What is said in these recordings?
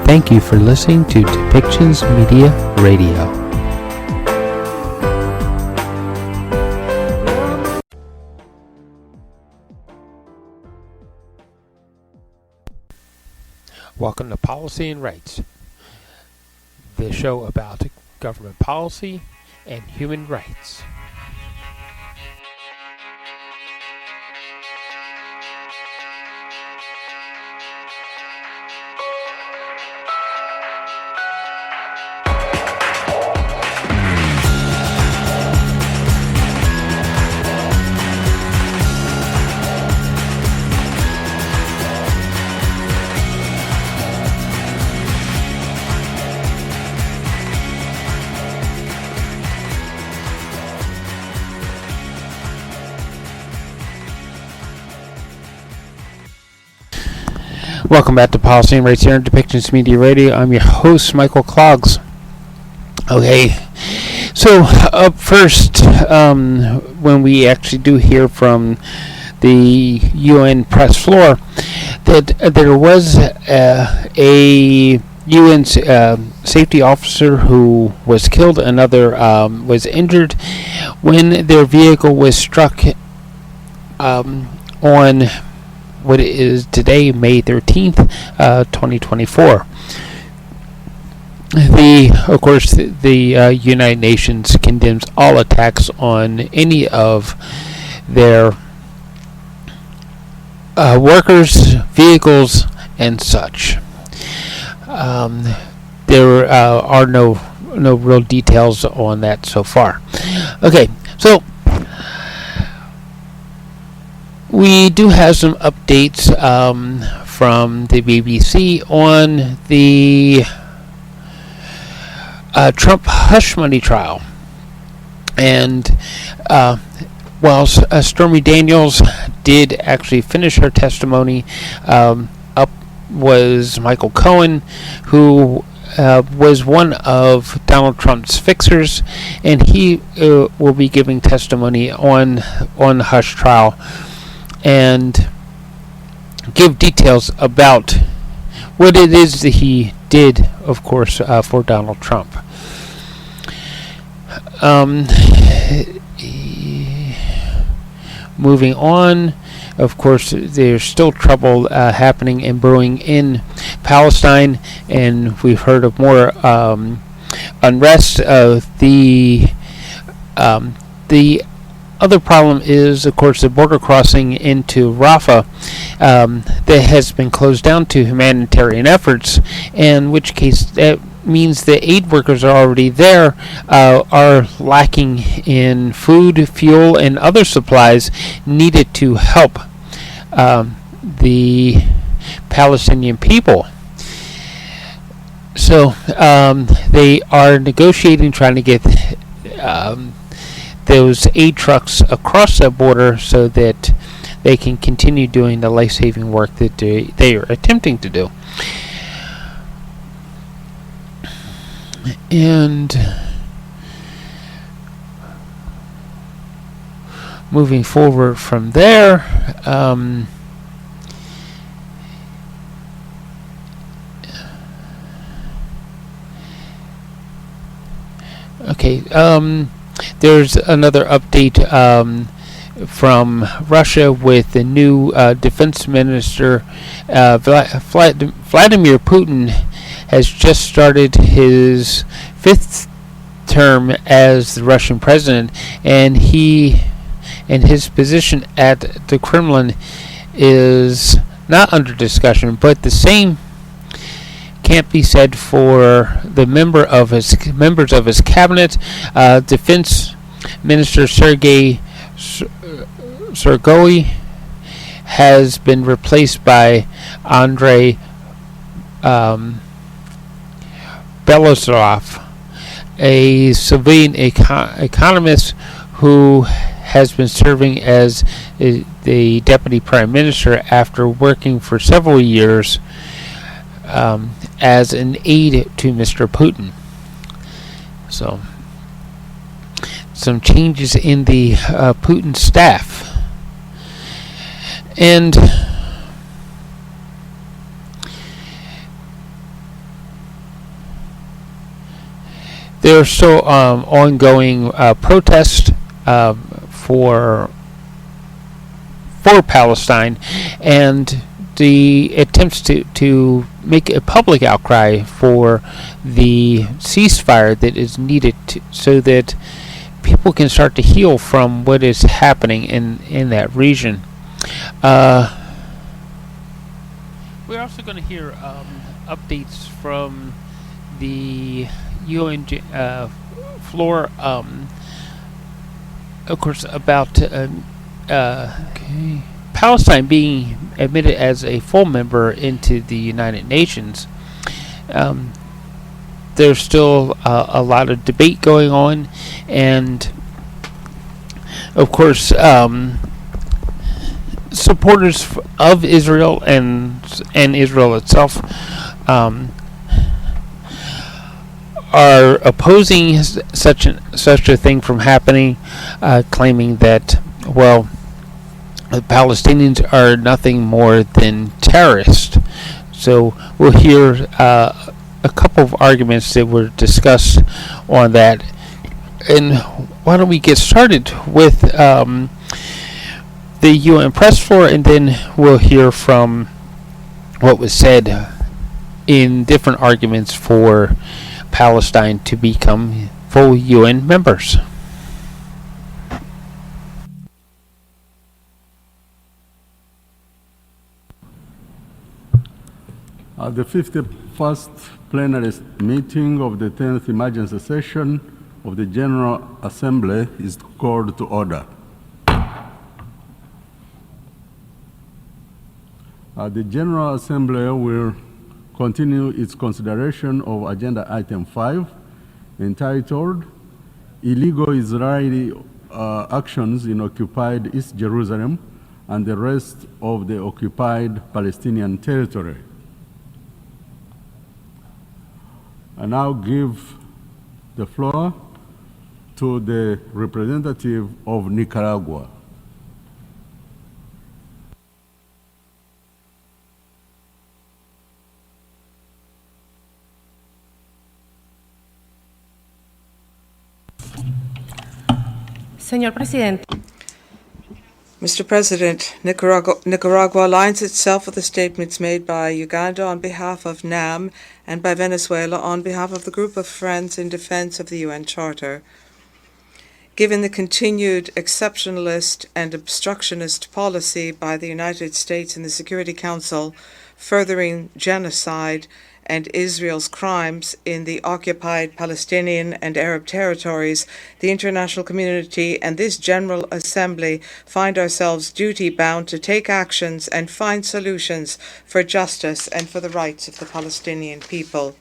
Thank you for listening to Depictions Media Radio. Welcome to Policy and Rights, the show about government policy and human rights. Welcome back to Policy and Rights here on Depictions Media Radio. I'm your host, Michael Clogs. Okay, so up first, when we actually do hear from the UN press floor, that there was a UN safety officer who was killed, another was injured when their vehicle was struck on what is today, May 13th, 2024. Of course, the United Nations condemns all attacks on any of their workers, vehicles, and such. There are no real details on that so far. Okay, so we do have some updates from the BBC on the Trump hush money trial. And while Stormy Daniels did actually finish her testimony, up was Michael Cohen, who was one of Donald Trump's fixers, and he will be giving testimony on the hush trial and give details about what it is that he did, of course, for Donald Trump. Moving on, of course, there's still trouble happening and brewing in Palestine, and we've heard of more unrest. The other problem is, of course, the border crossing into Rafah that has been closed down to humanitarian efforts, in which case that means the aid workers are already there, are lacking in food, fuel, and other supplies needed to help the Palestinian people. So they are negotiating, trying to get those aid trucks across the border so that they can continue doing the life-saving work that they are attempting to do. And moving forward from there, there's another update from Russia with the new defense minister. Vladimir Putin has just started his 5th term as the Russian president, and his position at the Kremlin is not under discussion, but the same can't be said for the members of his cabinet. Defense Minister Sergei has been replaced by Andrei Belosov, a civilian economist who has been serving as the deputy prime minister after working for several years as an aide to Mr. Putin. So, some changes in the Putin staff. And there are still ongoing protests for Palestine, and the attempts to make a public outcry for the ceasefire that is needed so that people can start to heal from what is happening in that region. We're also going to hear updates from the UN floor, of course, about Palestine being admitted as a full member into the United Nations. There's still a lot of debate going on, and of course, supporters of Israel and Israel itself are opposing such a thing from happening, claiming that, well, the Palestinians are nothing more than terrorists. So we'll hear a couple of arguments that were discussed on that. And why don't we get started with the UN press floor, and then we'll hear from what was said in different arguments for Palestine to become full UN members. The 51st plenary meeting of the 10th emergency session of the General Assembly is called to order. The General Assembly will continue its consideration of Agenda Item 5, entitled Illegal Israeli Actions in Occupied East Jerusalem and the Rest of the Occupied Palestinian Territory. I now give the floor to the representative of Nicaragua. Señor Presidente. Mr. President, Nicaragua aligns itself with the statements made by Uganda on behalf of NAM and by Venezuela on behalf of the Group of Friends in Defense of the UN Charter. Given the continued exceptionalist and obstructionist policy by the United States and the Security Council, furthering genocide and Israel's crimes in the occupied Palestinian and Arab territories, the international community and this General Assembly find ourselves duty-bound to take actions and find solutions for justice and for the rights of the Palestinian people.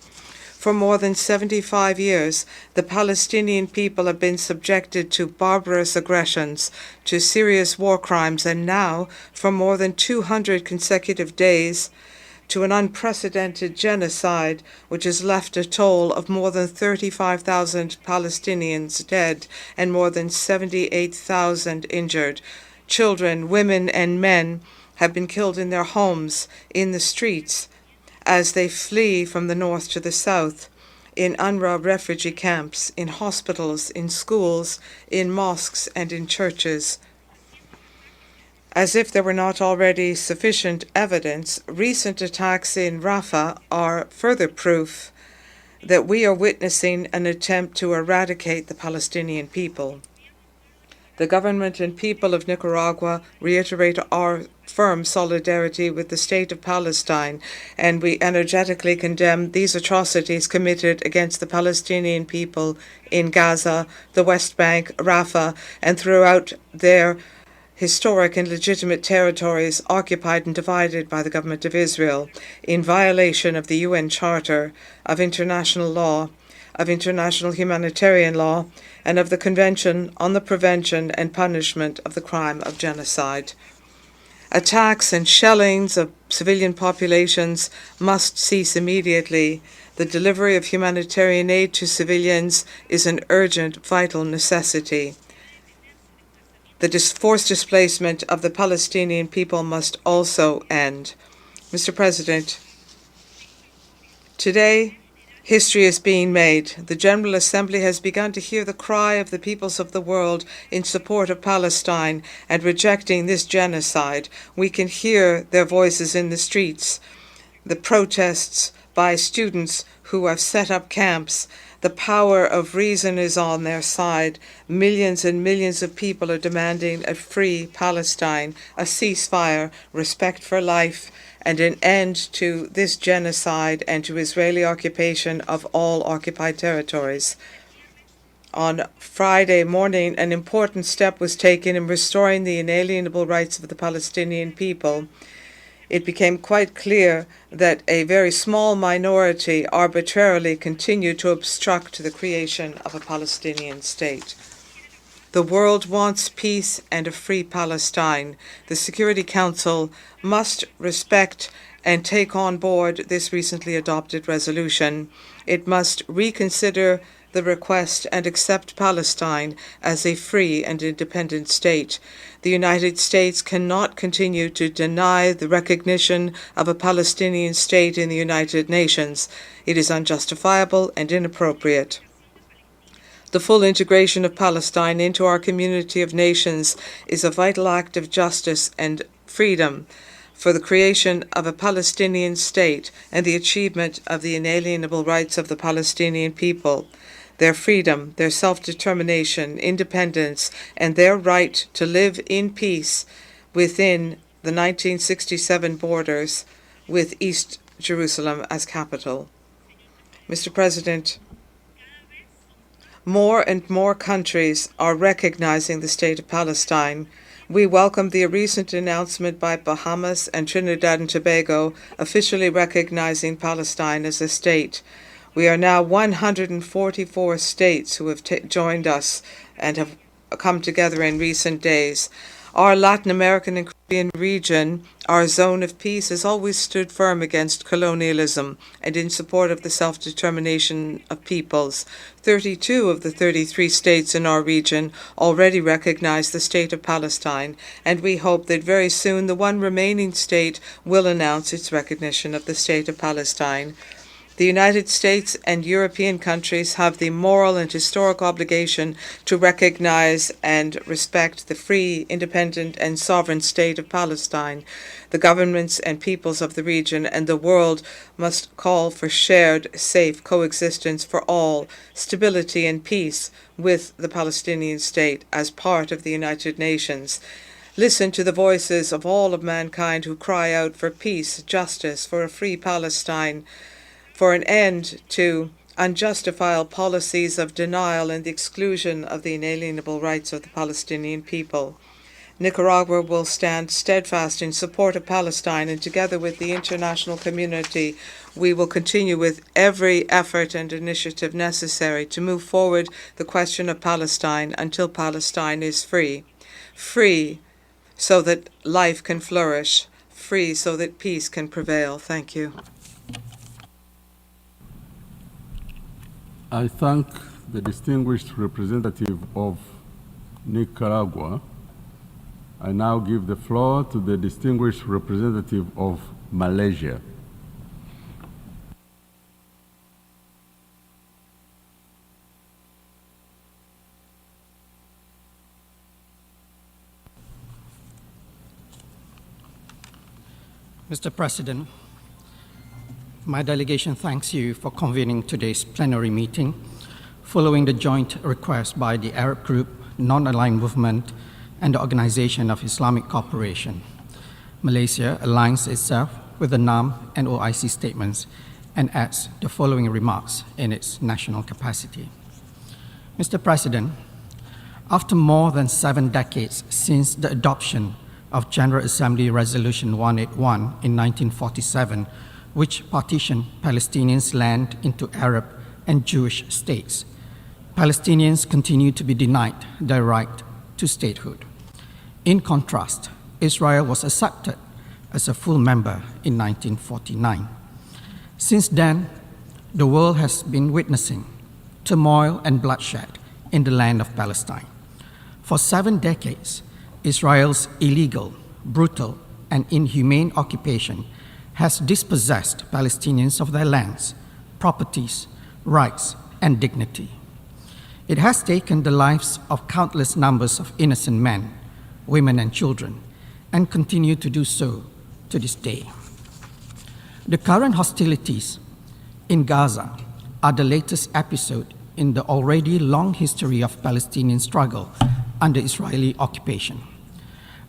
For more than 75 years, the Palestinian people have been subjected to barbarous aggressions, to serious war crimes, and now, for more than 200 consecutive days, to an unprecedented genocide which has left a toll of more than 35,000 Palestinians dead and more than 78,000 injured. Children, women, and men have been killed in their homes, in the streets, as they flee from the north to the south, in UNRWA refugee camps, in hospitals, in schools, in mosques, and in churches. As if there were not already sufficient evidence, recent attacks in Rafah are further proof that we are witnessing an attempt to eradicate the Palestinian people. The government and people of Nicaragua reiterate our firm solidarity with the state of Palestine, and we energetically condemn these atrocities committed against the Palestinian people in Gaza, the West Bank, Rafah, and throughout their historic and legitimate territories occupied and divided by the government of Israel, in violation of the UN Charter, of international law, of international humanitarian law, and of the Convention on the Prevention and Punishment of the Crime of Genocide. Attacks and shellings of civilian populations must cease immediately. The delivery of humanitarian aid to civilians is an urgent, vital necessity. The forced displacement of the Palestinian people must also end. Mr. President, today History is being made. The General Assembly has begun to hear the cry of the peoples of the world in support of Palestine and rejecting this genocide. We can hear their voices in the streets, the protests by students who have set up camps. The power of reason is on their side. Millions and millions of people are demanding a free Palestine, a ceasefire, respect for life, and an end to this genocide and to Israeli occupation of all occupied territories. On Friday morning, an important step was taken in restoring the inalienable rights of the Palestinian people. It became quite clear that a very small minority arbitrarily continued to obstruct the creation of a Palestinian state. The world wants peace and a free Palestine. The Security Council must respect and take on board this recently adopted resolution. It must reconsider the request and accept Palestine as a free and independent state. The United States cannot continue to deny the recognition of a Palestinian state in the United Nations. It is unjustifiable and inappropriate. The full integration of Palestine into our community of nations is a vital act of justice and freedom for the creation of a Palestinian state and the achievement of the inalienable rights of the Palestinian people, their freedom, their self-determination, independence, and their right to live in peace within the 1967 borders with East Jerusalem as capital. Mr. President, more and more countries are recognizing the state of Palestine. We welcome the recent announcement by Bahamas and Trinidad and Tobago officially recognizing Palestine as a state. We are now 144 states who have joined us and have come together in recent days. Our Latin American and Caribbean region, our zone of peace, has always stood firm against colonialism and in support of the self-determination of peoples. 32 of the 33 states in our region already recognize the state of Palestine, and we hope that very soon the one remaining state will announce its recognition of the state of Palestine. The United States and European countries have the moral and historic obligation to recognize and respect the free, independent, and sovereign state of Palestine. The governments and peoples of the region and the world must call for shared, safe coexistence for all, stability and peace with the Palestinian state as part of the United Nations. Listen to the voices of all of mankind who cry out for peace, justice, for a free Palestine, for an end to unjustifiable policies of denial and the exclusion of the inalienable rights of the Palestinian people. Nicaragua will stand steadfast in support of Palestine, and together with the international community, we will continue with every effort and initiative necessary to move forward the question of Palestine until Palestine is free. Free so that life can flourish. Free so that peace can prevail. Thank you. I thank the distinguished representative of Nicaragua. I now give the floor to the distinguished representative of Malaysia. Mr. President, my delegation thanks you for convening today's plenary meeting following the joint request by the Arab Group, Non-Aligned Movement, and the Organization of Islamic Cooperation. Malaysia aligns itself with the NAM and OIC statements and adds the following remarks in its national capacity. Mr. President, after more than 7 decades since the adoption of General Assembly Resolution 181 in 1947, which partitioned Palestinians' land into Arab and Jewish states, Palestinians continue to be denied their right to statehood. In contrast, Israel was accepted as a full member in 1949. Since then, the world has been witnessing turmoil and bloodshed in the land of Palestine. For 7 decades, Israel's illegal, brutal, and inhumane occupation has dispossessed Palestinians of their lands, properties, rights, and dignity. It has taken the lives of countless numbers of innocent men, women, and children, and continue to do so to this day. The current hostilities in Gaza are the latest episode in the already long history of Palestinian struggle under Israeli occupation.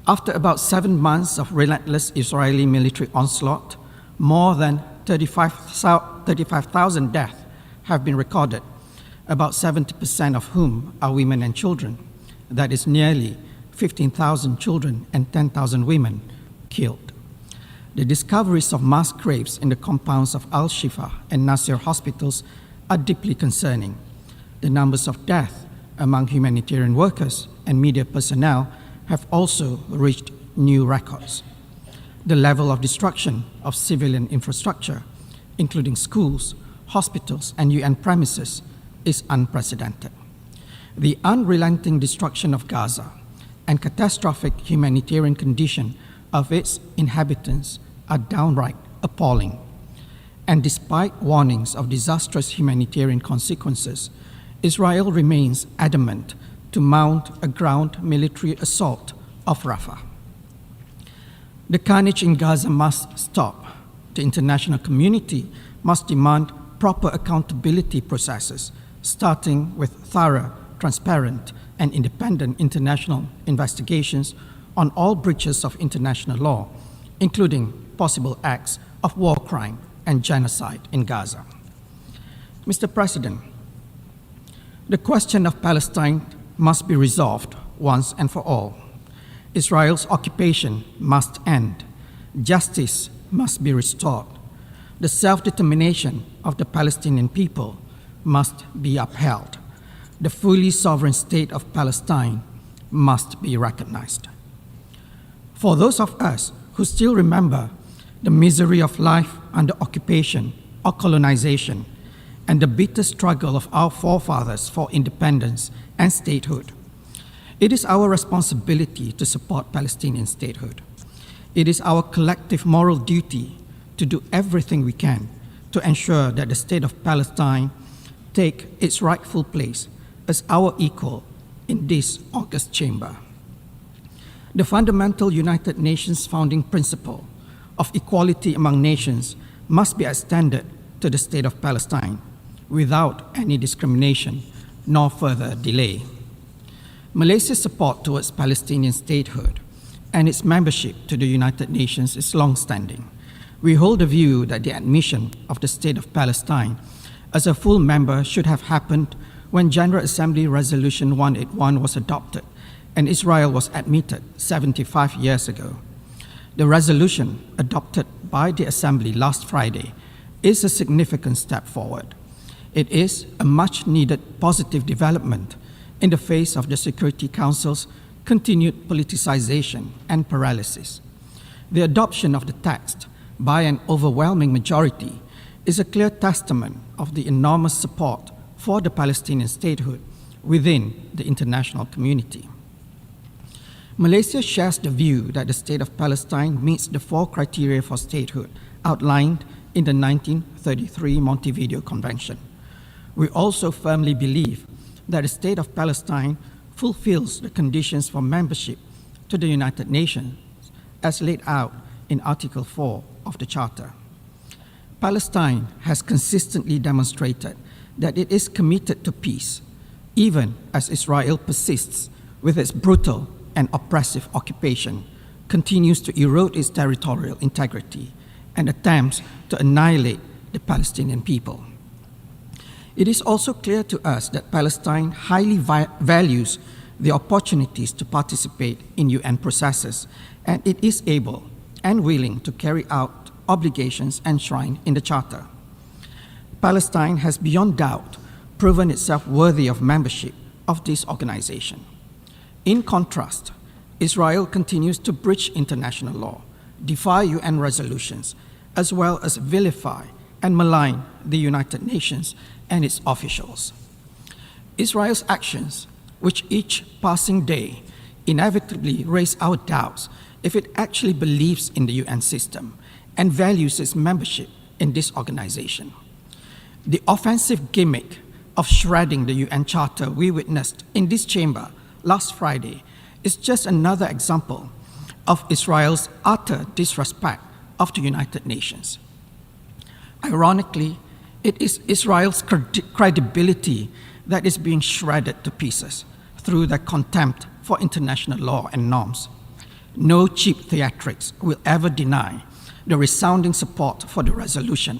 After about 7 months of relentless Israeli military onslaught, more than 35,000 deaths have been recorded, about 70% of whom are women and children. That is nearly 15,000 children and 10,000 women killed. The discoveries of mass graves in the compounds of Al-Shifa and Nasser hospitals are deeply concerning. The numbers of deaths among humanitarian workers and media personnel have also reached new records. The level of destruction of civilian infrastructure, including schools, hospitals, and UN premises, is unprecedented. The unrelenting destruction of Gaza and catastrophic humanitarian condition of its inhabitants are downright appalling. And despite warnings of disastrous humanitarian consequences, Israel remains adamant to mount a ground military assault of Rafah. The carnage in Gaza must stop. The international community must demand proper accountability processes, starting with thorough, transparent, and independent international investigations on all breaches of international law, including possible acts of war crime and genocide in Gaza. Mr. President, the question of Palestine must be resolved once and for all. Israel's occupation must end. Justice must be restored. The self-determination of the Palestinian people must be upheld. The fully sovereign state of Palestine must be recognized. For those of us who still remember the misery of life under occupation or colonization and the bitter struggle of our forefathers for independence and statehood, it is our responsibility to support Palestinian statehood. It is our collective moral duty to do everything we can to ensure that the state of Palestine take its rightful place as our equal in this august chamber. The fundamental United Nations founding principle of equality among nations must be extended to the state of Palestine without any discrimination nor further delay. Malaysia's support towards Palestinian statehood and its membership to the United Nations is long-standing. We hold the view that the admission of the State of Palestine as a full member should have happened when General Assembly Resolution 181 was adopted and Israel was admitted 75 years ago. The resolution adopted by the Assembly last Friday is a significant step forward. It is a much-needed positive development in the face of the Security Council's continued politicization and paralysis. The adoption of the text by an overwhelming majority is a clear testament of the enormous support for the Palestinian statehood within the international community. Malaysia shares the view that the State of Palestine meets the 4 criteria for statehood outlined in the 1933 Montevideo Convention. We also firmly believe that the State of Palestine fulfills the conditions for membership to the United Nations as laid out in Article 4 of the Charter. Palestine has consistently demonstrated that it is committed to peace, even as Israel persists with its brutal and oppressive occupation, continues to erode its territorial integrity, and attempts to annihilate the Palestinian people. It is also clear to us that Palestine highly values the opportunities to participate in UN processes, and it is able and willing to carry out obligations enshrined in the Charter. Palestine has beyond doubt proven itself worthy of membership of this organization. In contrast, Israel continues to breach international law, defy UN resolutions, as well as vilify and malign the United Nations and its officials. Israel's actions, which each passing day inevitably raise our doubts if it actually believes in the UN system and values its membership in this organization. The offensive gimmick of shredding the UN Charter we witnessed in this chamber last Friday is just another example of Israel's utter disrespect of the United Nations. Ironically, it is Israel's credibility that is being shredded to pieces through their contempt for international law and norms. No cheap theatrics will ever deny the resounding support for the resolution,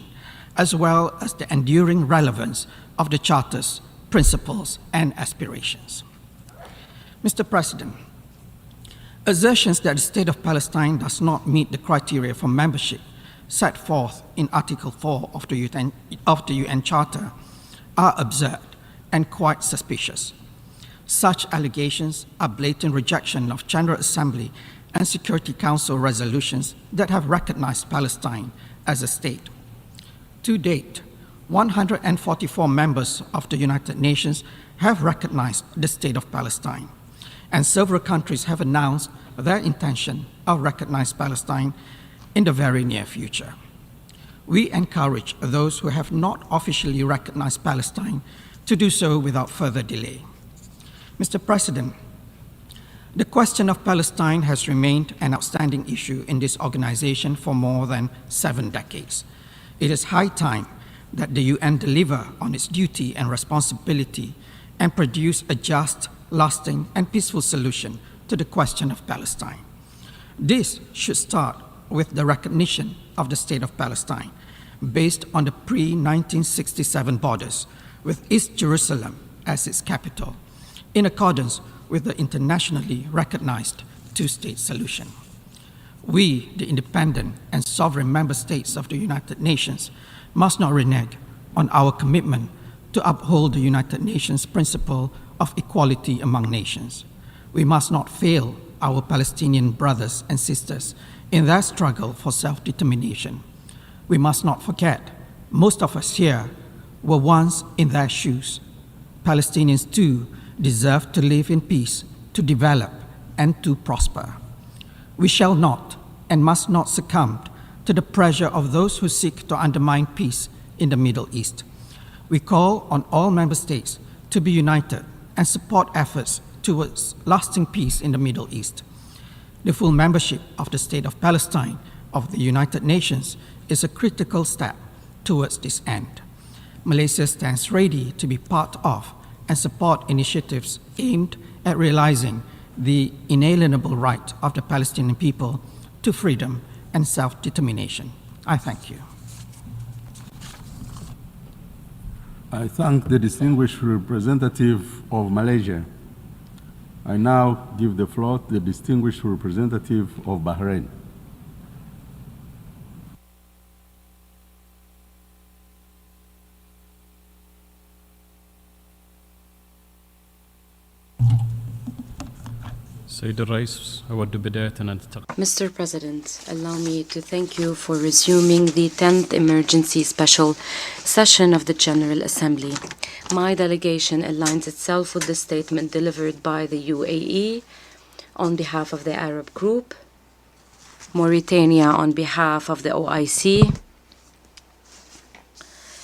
as well as the enduring relevance of the Charter's principles and aspirations. Mr. President, assertions that the State of Palestine does not meet the criteria for membership set forth in Article 4 of the UN Charter are absurd and quite suspicious. Such allegations are blatant rejection of General Assembly and Security Council resolutions that have recognized Palestine as a state. To date, 144 members of the United Nations have recognized the State of Palestine, and several countries have announced their intention of recognizing Palestine in the very near future. We encourage those who have not officially recognized Palestine to do so without further delay. Mr. President, the question of Palestine has remained an outstanding issue in this organization for more than 7 decades. It is high time that the UN deliver on its duty and responsibility and produce a just, lasting, and peaceful solution to the question of Palestine. This should start with the recognition of the State of Palestine based on the pre-1967 borders with East Jerusalem as its capital, in accordance with the internationally recognized two-state solution. We, the independent and sovereign member states of the United Nations, must not renege on our commitment to uphold the United Nations principle of equality among nations. We must not fail our Palestinian brothers and sisters in their struggle for self-determination. We must not forget, most of us here were once in their shoes. Palestinians too deserve to live in peace, to develop, and to prosper. We shall not and must not succumb to the pressure of those who seek to undermine peace in the Middle East. We call on all member states to be united and support efforts towards lasting peace in the Middle East. The full membership of the State of Palestine of the United Nations is a critical step towards this end. Malaysia stands ready to be part of and support initiatives aimed at realizing the inalienable right of the Palestinian people to freedom and self-determination. I thank you. I thank the distinguished representative of Malaysia. I now give the floor to the distinguished representative of Bahrain. Mr. President, allow me to thank you for resuming the 10th Emergency Special Session of the General Assembly. My delegation aligns itself with the statement delivered by the UAE on behalf of the Arab Group, Mauritania on behalf of the OIC,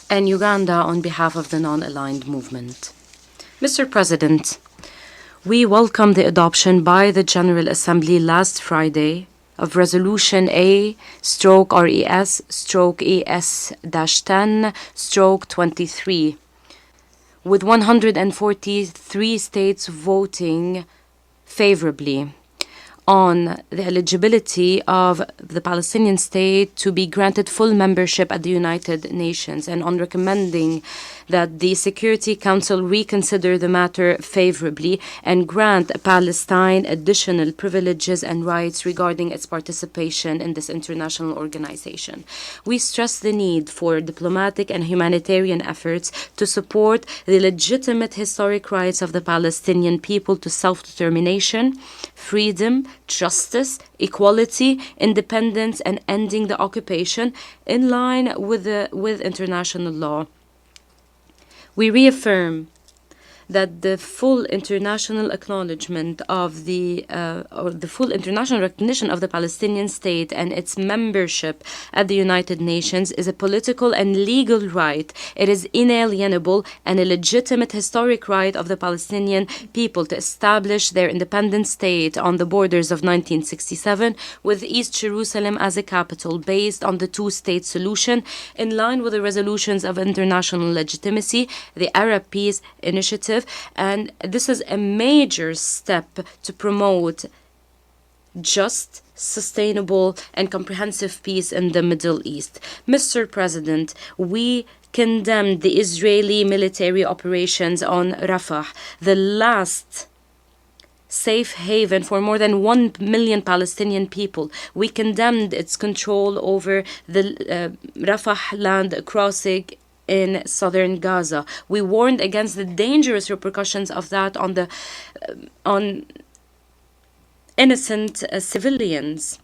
and Uganda on behalf of the non-aligned movement. Mr. President, we welcome the adoption by the General Assembly last Friday of Resolution A/ES/ES-10/23, with 143 states voting favorably on the eligibility of the Palestinian state to be granted full membership at the United Nations, and on recommending that the Security Council reconsider the matter favorably and grant Palestine additional privileges and rights regarding its participation in this international organization. We stress the need for diplomatic and humanitarian efforts to support the legitimate historic rights of the Palestinian people to self-determination, freedom, justice, equality, independence, and ending the occupation in line with international law. We reaffirm that the full international acknowledgement of or the full international recognition of the Palestinian state and its membership at the United Nations is a political and legal right. It is inalienable and a legitimate historic right of the Palestinian people to establish their independent state on the borders of 1967 with East Jerusalem as a capital based on the two-state solution in line with the resolutions of international legitimacy, the Arab Peace Initiative, and this is a major step to promote just, sustainable, and comprehensive peace in the Middle East. Mr. President, we condemned the Israeli military operations on Rafah, the last safe haven for more than 1 million Palestinian people. We condemned its control over the Rafah land crossing in southern Gaza. We warned against the dangerous repercussions of that on innocent civilians.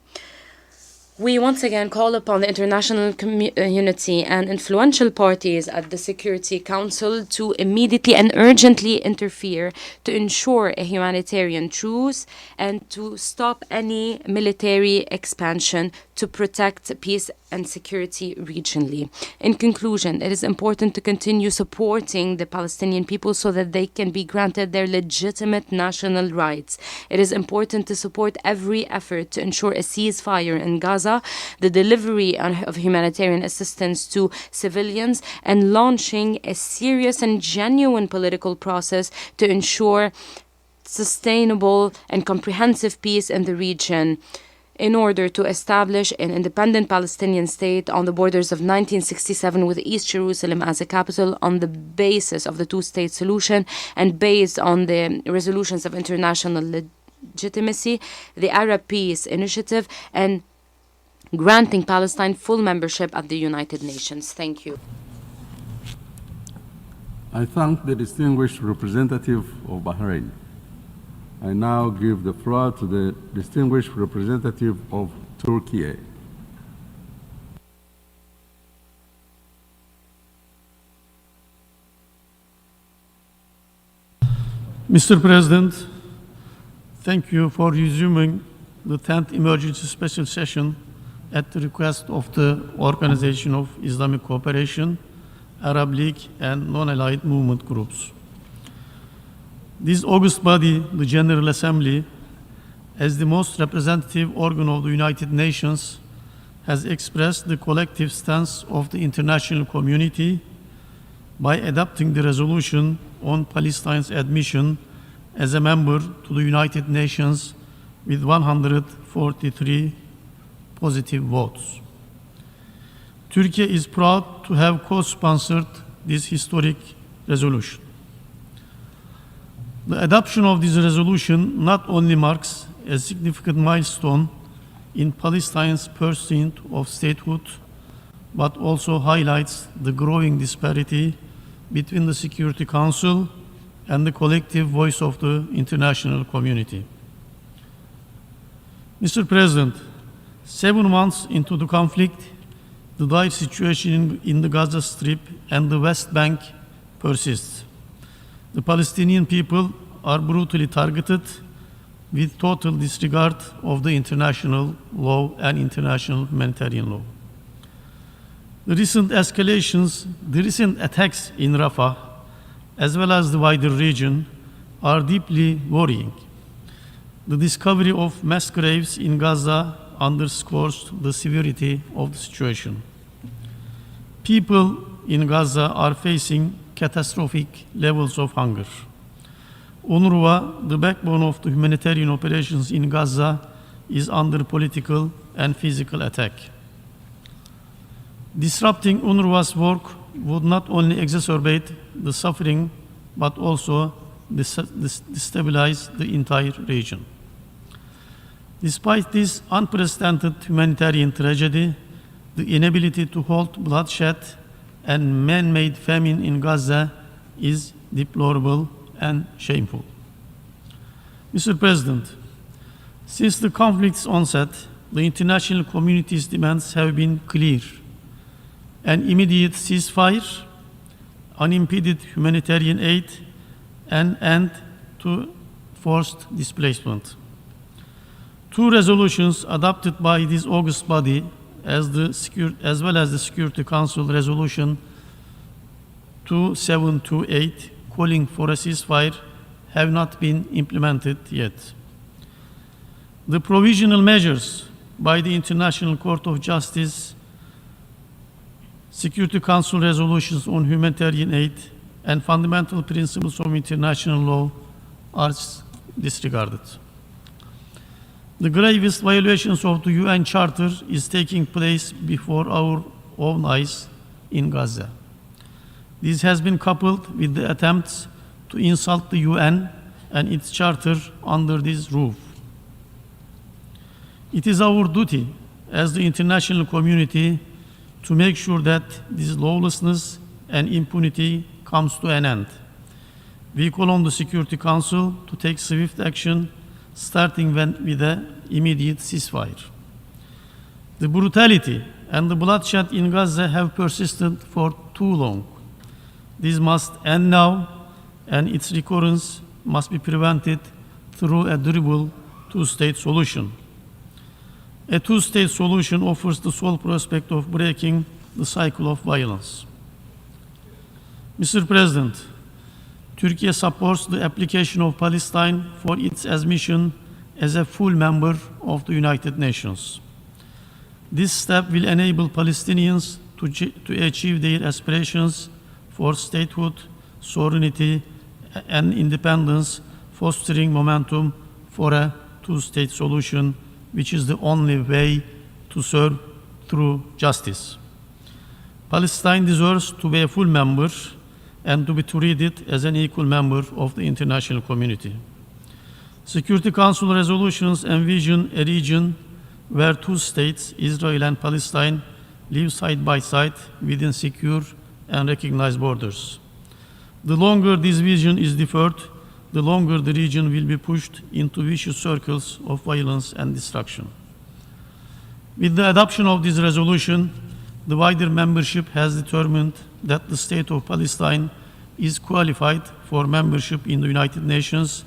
We once again call upon the international community and influential parties at the Security Council to immediately and urgently interfere to ensure a humanitarian truce and to stop any military expansion to protect peace and security regionally. In conclusion, it is important to continue supporting the Palestinian people so that they can be granted their legitimate national rights. It is important to support every effort to ensure a ceasefire in Gaza, the delivery of humanitarian assistance to civilians, and launching a serious and genuine political process to ensure sustainable and comprehensive peace in the region in order to establish an independent Palestinian state on the borders of 1967 with East Jerusalem as a capital on the basis of the two-state solution and based on the resolutions of international legitimacy, the Arab Peace Initiative, and granting Palestine full membership at the United Nations. Thank you. I thank the distinguished representative of Bahrain. I now give the floor to the distinguished representative of Turkey. Mr. President, thank you for resuming the 10th Emergency Special Session at the request of the Organization of Islamic Cooperation, Arab League, and non-allied movement groups. This august body, the General Assembly, as the most representative organ of the United Nations, has expressed the collective stance of the international community by adopting the resolution on Palestine's admission as a member to the United Nations with 143 positive votes. Turkey is proud to have co-sponsored this historic resolution. The adoption of this resolution not only marks a significant milestone in Palestine's pursuit of statehood, but also highlights the growing disparity between the Security Council and the collective voice of the international community. Mr. President, 7 months into the conflict, the dire situation in the Gaza Strip and the West Bank persists. The Palestinian people are brutally targeted with total disregard of the international law and international humanitarian law. The recent escalations, the recent attacks in Rafah, as well as the wider region, are deeply worrying. The discovery of mass graves in Gaza underscores the severity of the situation. People in Gaza are facing catastrophic levels of hunger. UNRWA, the backbone of the humanitarian operations in Gaza, is under political and physical attack. Disrupting UNRWA's work would not only exacerbate the suffering, but also destabilize the entire region. Despite this unprecedented humanitarian tragedy, the inability to halt bloodshed and man-made famine in Gaza is deplorable and shameful. Mr. President, since the conflict's onset, the international community's demands have been clear: an immediate ceasefire, unimpeded humanitarian aid, and end to forced displacement. Two resolutions adopted by this august body, as well as the Security Council Resolution 2728, calling for a ceasefire, have not been implemented yet. The provisional measures by the International Court of Justice, Security Council resolutions on humanitarian aid, and fundamental principles of international law are disregarded. The gravest violations of the UN Charter is taking place before our own eyes in Gaza. This has been coupled with the attempts to insult the UN and its charter under this roof. It is our duty as the international community to make sure that this lawlessness and impunity comes to an end. We call on the Security Council to take swift action, starting with an immediate ceasefire. The brutality and the bloodshed in Gaza have persisted for too long. This must end now, and its recurrence must be prevented through a durable two-state solution. A two-state solution offers the sole prospect of breaking the cycle of violence. Mr. President, Turkey supports the application of Palestine for its admission as a full member of the United Nations. This step will enable Palestinians to achieve their aspirations for statehood, sovereignty, and independence, fostering momentum for a two-state solution, which is the only way to serve through justice. Palestine deserves to be a full member and to be treated as an equal member of the international community. Security Council resolutions envision a region where two states, Israel and Palestine, live side by side within secure and recognized borders. The longer this vision is deferred, the longer the region will be pushed into vicious circles of violence and destruction. With the adoption of this resolution, the wider membership has determined that the state of Palestine is qualified for membership in the United Nations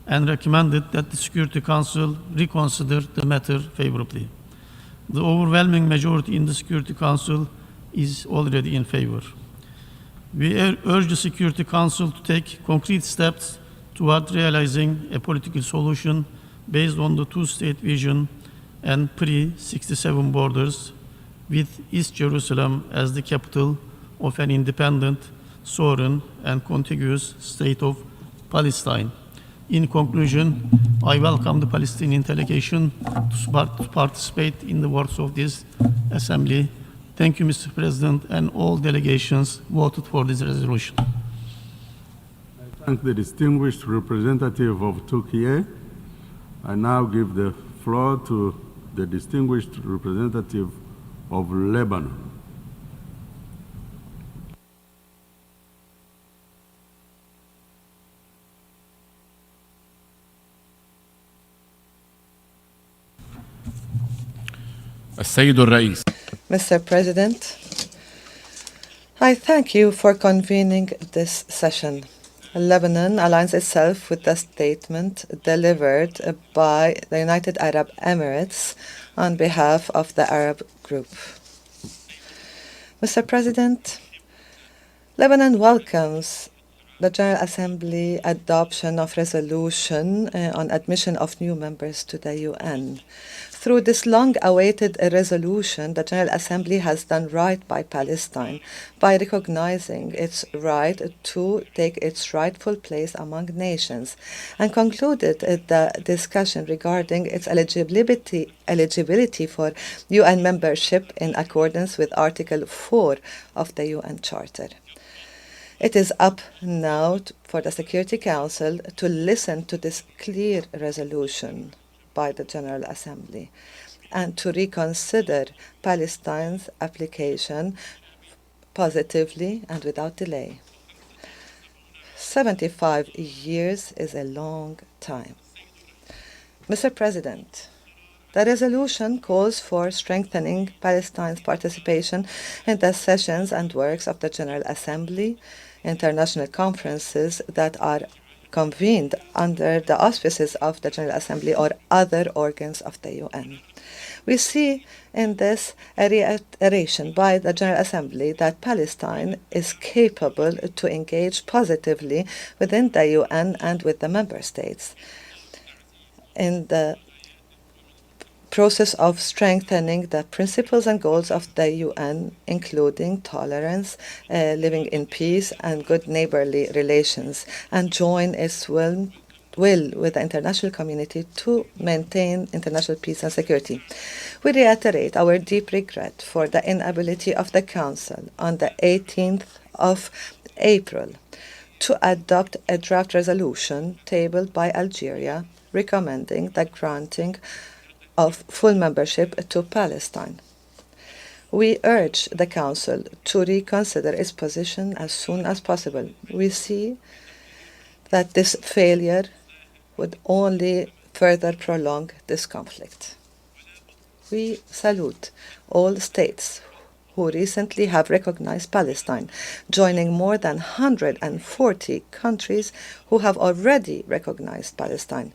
and recommended that the Security Council reconsider the matter favorably. The overwhelming majority in the Security Council is already in favor. We urge the Security Council to take concrete steps toward realizing a political solution based on the two-state vision and pre-67 borders, with East Jerusalem as the capital of an independent, sovereign, and contiguous state of Palestine. In conclusion, I welcome the Palestinian delegation to participate in the works of this assembly. Thank you, Mr. President, and all delegations voted for this resolution. I thank the distinguished representative of Turkey. I now give the floor to the distinguished representative of Lebanon. السيد الرئيس. Mr. President, I thank you for convening this session. Lebanon aligns itself with the statement delivered by the United Arab Emirates on behalf of the Arab Group. Mr. President, Lebanon welcomes the General Assembly adoption of resolution on admission of new members to the UN. Through this long-awaited resolution, the General Assembly has done right by Palestine by recognizing its right to take its rightful place among nations and concluded the discussion regarding its eligibility for UN membership in accordance with Article 4 of the UN Charter. It is up now for the Security Council to listen to this clear resolution by the General Assembly and to reconsider Palestine's application positively and without delay. 75 years is a long time. Mr. President, the resolution calls for strengthening Palestine's participation in the sessions and works of the General Assembly, international conferences that are convened under the auspices of the General Assembly or other organs of the UN. We see in this a reiteration by the General Assembly that Palestine is capable to engage positively within the UN and with the member states in the process of strengthening the principles and goals of the UN, including tolerance, living in peace, and good neighborly relations, and join its will with the international community to maintain international peace and security. We reiterate our deep regret for the inability of the Council on the 18th of April to adopt a draft resolution tabled by Algeria recommending the granting of full membership to Palestine. We urge the Council to reconsider its position as soon as possible. We see that this failure would only further prolong this conflict. We salute all states who recently have recognized Palestine, joining more than 140 countries who have already recognized Palestine.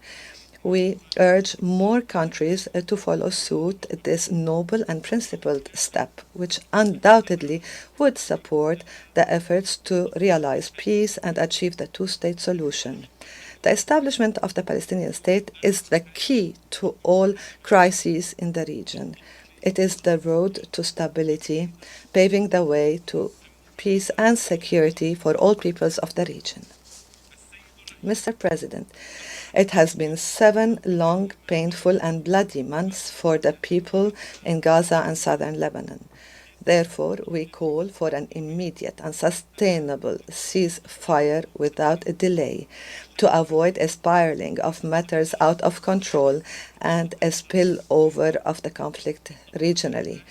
We urge more countries to follow suit this noble and principled step, which undoubtedly would support the efforts to realize peace and achieve the two-state solution. The establishment of the Palestinian state is the key to all crises in the region. It is the road to stability, paving the way to peace and security for all peoples of the region. Mr. President, it has been 7 long, painful, and bloody months for the people in Gaza and southern Lebanon. Therefore, we call for an immediate and sustainable ceasefire without a delay to avoid a spiraling of matters out of control and a spillover of the conflict regionally,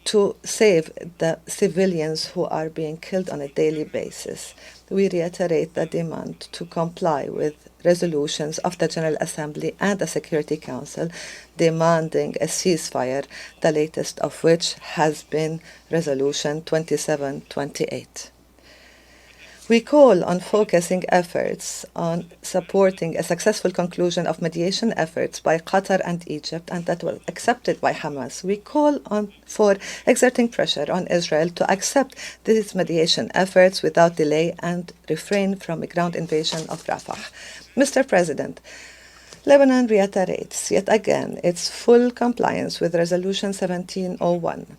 to save the civilians who are being killed on a daily basis. We reiterate the demand to comply with resolutions of the General Assembly and the Security Council demanding a ceasefire, the latest of which has been Resolution 2728. We call on focusing efforts on supporting a successful conclusion of mediation efforts by Qatar and Egypt, and that was accepted by Hamas. We call for exerting pressure on Israel to accept these mediation efforts without delay and refrain from a ground invasion of Rafah. Mr. President, Lebanon reiterates yet again its full compliance with Resolution 1701,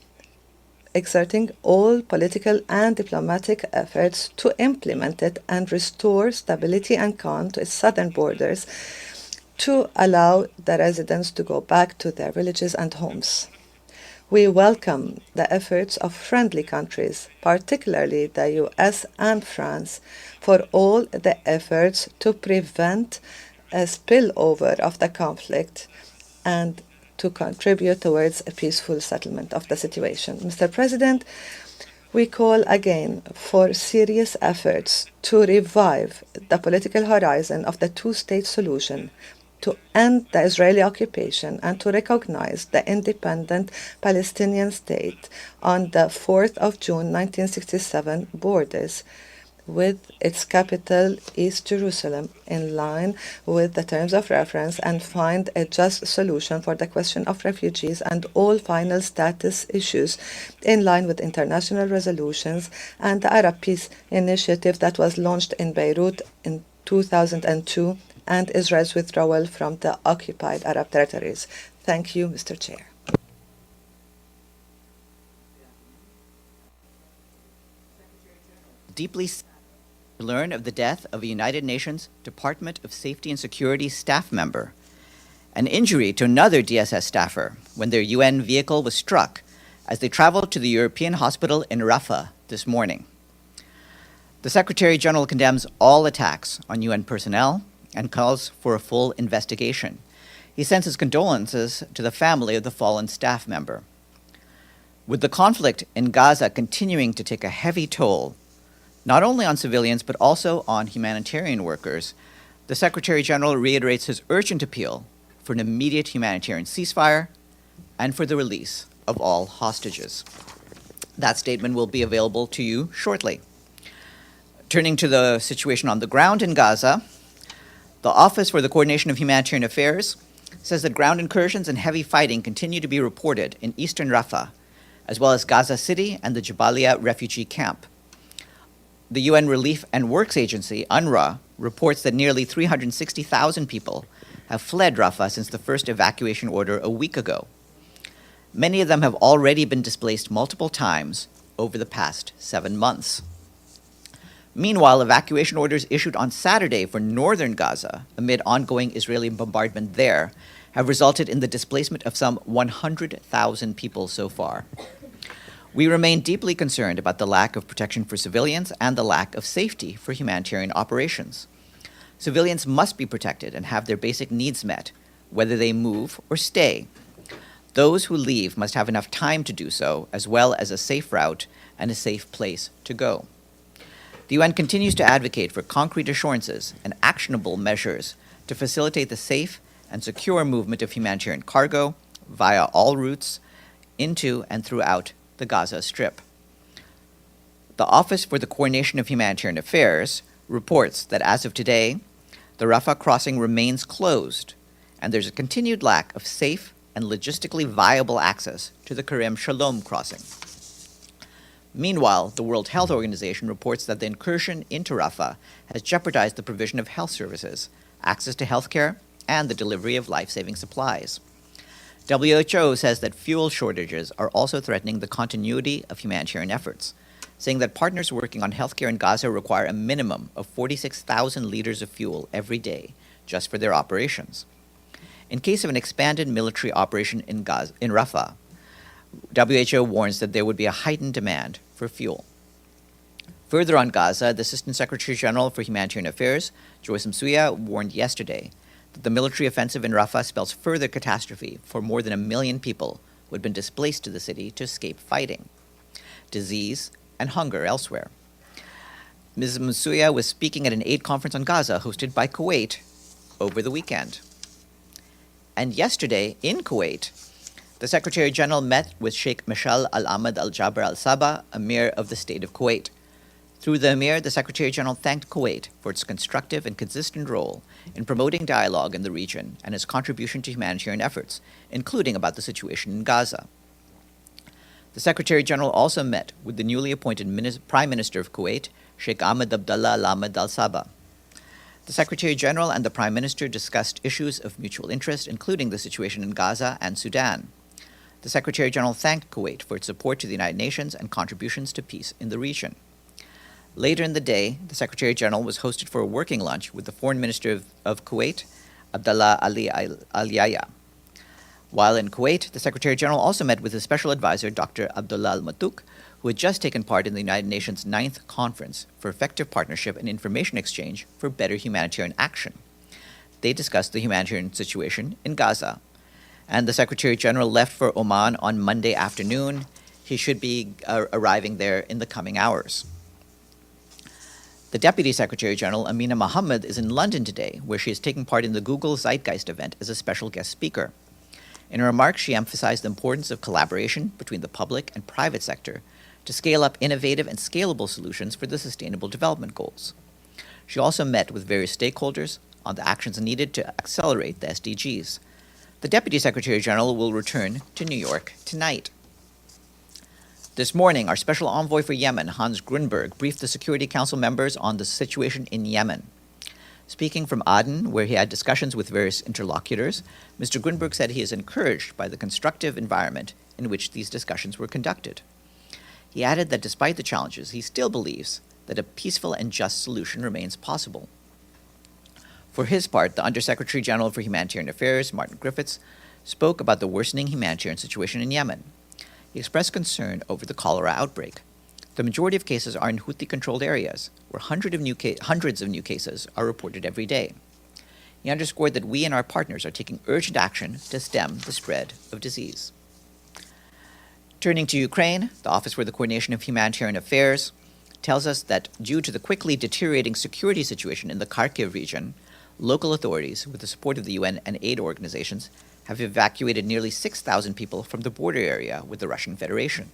exerting all political and diplomatic efforts to implement it and restore stability and calm to its southern borders to allow the residents to go back to their villages and homes. We welcome the efforts of friendly countries, particularly the US and France, for all the efforts to prevent a spillover of the conflict and to contribute towards a peaceful settlement of the situation. Mr. President, we call again for serious efforts to revive the political horizon of the two-state solution, to end the Israeli occupation, and to recognize the independent Palestinian state on the 4th of June 1967 borders, with its capital, East Jerusalem, in line with the terms of reference, and find a just solution for the question of refugees and all final status issues in line with international resolutions and the Arab Peace Initiative that was launched in Beirut in 2002 and Israel's withdrawal from the occupied Arab territories. Thank you, Mr. Chair. Deeply to learn of the death of a United Nations Department of Safety and Security staff member, an injury to another DSS staffer when their UN vehicle was struck as they traveled to the European hospital in Rafah this morning. The Secretary General condemns all attacks on UN personnel and calls for a full investigation. He sends his condolences to the family of the fallen staff member. With the conflict in Gaza continuing to take a heavy toll, not only on civilians, but also on humanitarian workers, the Secretary General reiterates his urgent appeal for an immediate humanitarian ceasefire and for the release of all hostages. That statement will be available to you shortly. Turning to the situation on the ground in Gaza, The Office for the Coordination of Humanitarian Affairs says that ground incursions and heavy fighting continue to be reported in eastern Rafah, as well as Gaza City and the Jabalia refugee camp. The UN Relief and Works Agency, UNRWA, reports that nearly 360,000 people have fled Rafah since the first evacuation order a week ago. Many of them have already been displaced multiple times over the past 7 months. Meanwhile, evacuation orders issued on Saturday for northern Gaza amid ongoing Israeli bombardment there have resulted in the displacement of some 100,000 people so far. We remain deeply concerned about the lack of protection for civilians and the lack of safety for humanitarian operations. Civilians must be protected and have their basic needs met, whether they move or stay. Those who leave must have enough time to do so, as well as a safe route and a safe place to go. The UN continues to advocate for concrete assurances and actionable measures to facilitate the safe and secure movement of humanitarian cargo via all routes into and throughout the Gaza Strip. The Office for the Coordination of Humanitarian Affairs reports that as of today, the Rafah crossing remains closed, and there's a continued lack of safe and logistically viable access to the Kerem Shalom crossing. Meanwhile, the World Health Organization reports that the incursion into Rafah has jeopardized the provision of health services, access to healthcare, and the delivery of life-saving supplies. WHO says that fuel shortages are also threatening the continuity of humanitarian efforts, saying that partners working on healthcare in Gaza require a minimum of 46,000 liters of fuel every day just for their operations. In case of an expanded military operation in Rafah, WHO warns that there would be a heightened demand for fuel. Further on Gaza, the Assistant Secretary General for Humanitarian Affairs, Joyce Msuya, warned yesterday that the military offensive in Rafah spells further catastrophe for more than 1 million people who had been displaced to the city to escape fighting, disease, and hunger elsewhere. Ms. Msuya was speaking at an aid conference on Gaza hosted by Kuwait over the weekend. And yesterday, in Kuwait, the Secretary General met with Sheikh Mashal Al-Ahmad Al-Jaber Al-Sabah, Emir of the State of Kuwait. Through the Emir, the Secretary General thanked Kuwait for its constructive and consistent role in promoting dialogue in the region and its contribution to humanitarian efforts, including about the situation in Gaza. The Secretary General also met with the newly appointed Prime Minister of Kuwait, Sheikh Ahmed Abdullah Al-Ahmad Al-Sabah. The Secretary General and the Prime Minister discussed issues of mutual interest, including the situation in Gaza and Sudan. The Secretary General thanked Kuwait for its support to the United Nations and contributions to peace in the region. Later in the day, the Secretary General was hosted for a working lunch with the Foreign Minister of Kuwait, Abdullah Ali Al-Yaya. While in Kuwait, the Secretary General also met with his special advisor, Dr. Abdullah Al-Matuk, who had just taken part in the United Nations 9th Conference for Effective Partnership and Information Exchange for Better Humanitarian Action. They discussed the humanitarian situation in Gaza. And the Secretary General left for Oman on Monday afternoon. He should be arriving there in the coming hours. The Deputy Secretary General, Amina Mohammed, is in London today, where she is taking part in the Google Zeitgeist event as a special guest speaker. In her remarks, she emphasized the importance of collaboration between the public and private sector to scale up innovative and scalable solutions for the Sustainable Development Goals. She also met with various stakeholders on the actions needed to accelerate the SDGs. The Deputy Secretary General will return to New York tonight. This morning, our Special Envoy for Yemen, Hans Grunberg, briefed the Security Council members on the situation in Yemen. Speaking from Aden, where he had discussions with various interlocutors, Mr. Grunberg said he is encouraged by the constructive environment in which these discussions were conducted. He added that despite the challenges, he still believes that a peaceful and just solution remains possible. For his part, the Undersecretary General for Humanitarian Affairs, Martin Griffiths, spoke about the worsening humanitarian situation in Yemen. He expressed concern over the cholera outbreak. The majority of cases are in Houthi-controlled areas, where hundreds of new cases are reported every day. He underscored that we and our partners are taking urgent action to stem the spread of disease. Turning to Ukraine, the Office for the Coordination of Humanitarian Affairs tells us that due to the quickly deteriorating security situation in the Kharkiv region, local authorities, with the support of the UN and aid organizations, have evacuated nearly 6,000 people from the border area with the Russian Federation.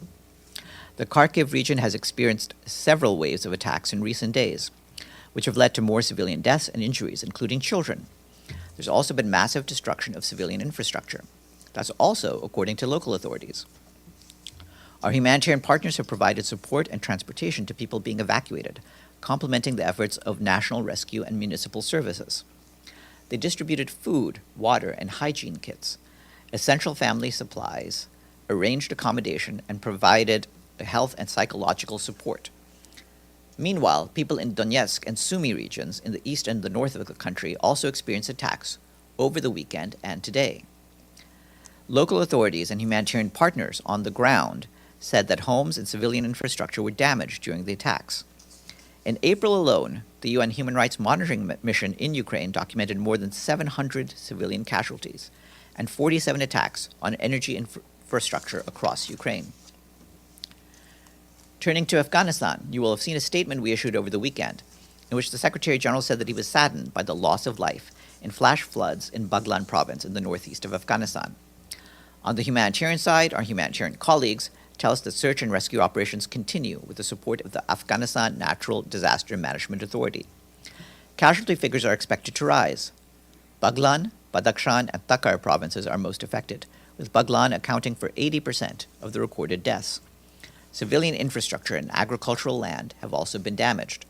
The Kharkiv region has experienced several waves of attacks in recent days. which have led to more civilian deaths and injuries, including children. There's also been massive destruction of civilian infrastructure. That's also according to local authorities. Our humanitarian partners have provided support and transportation to people being evacuated, complementing the efforts of national rescue and municipal services. They distributed food, water, and hygiene kits, essential family supplies, arranged accommodation, and provided health and psychological support. Meanwhile, people in Donetsk and Sumy regions in the east and the north of the country also experienced attacks over the weekend and today. Local authorities and humanitarian partners on the ground said that homes and civilian infrastructure were damaged during the attacks. In April alone, the UN Human Rights Monitoring Mission in Ukraine documented more than 700 civilian casualties and 47 attacks on energy infrastructure across Ukraine. Turning to Afghanistan, you will have seen a statement we issued over the weekend, in which the Secretary General said that he was saddened by the loss of life in flash floods in Baghlan province in the northeast of Afghanistan. On the humanitarian side, our humanitarian colleagues tell us that search and rescue operations continue with the support of the Afghanistan Natural Disaster Management Authority. Casualty figures are expected to rise. Baghlan, Badakhshan, and Takhar provinces are most affected, with Baghlan accounting for 80% of the recorded deaths. Civilian infrastructure and agricultural land have also been damaged.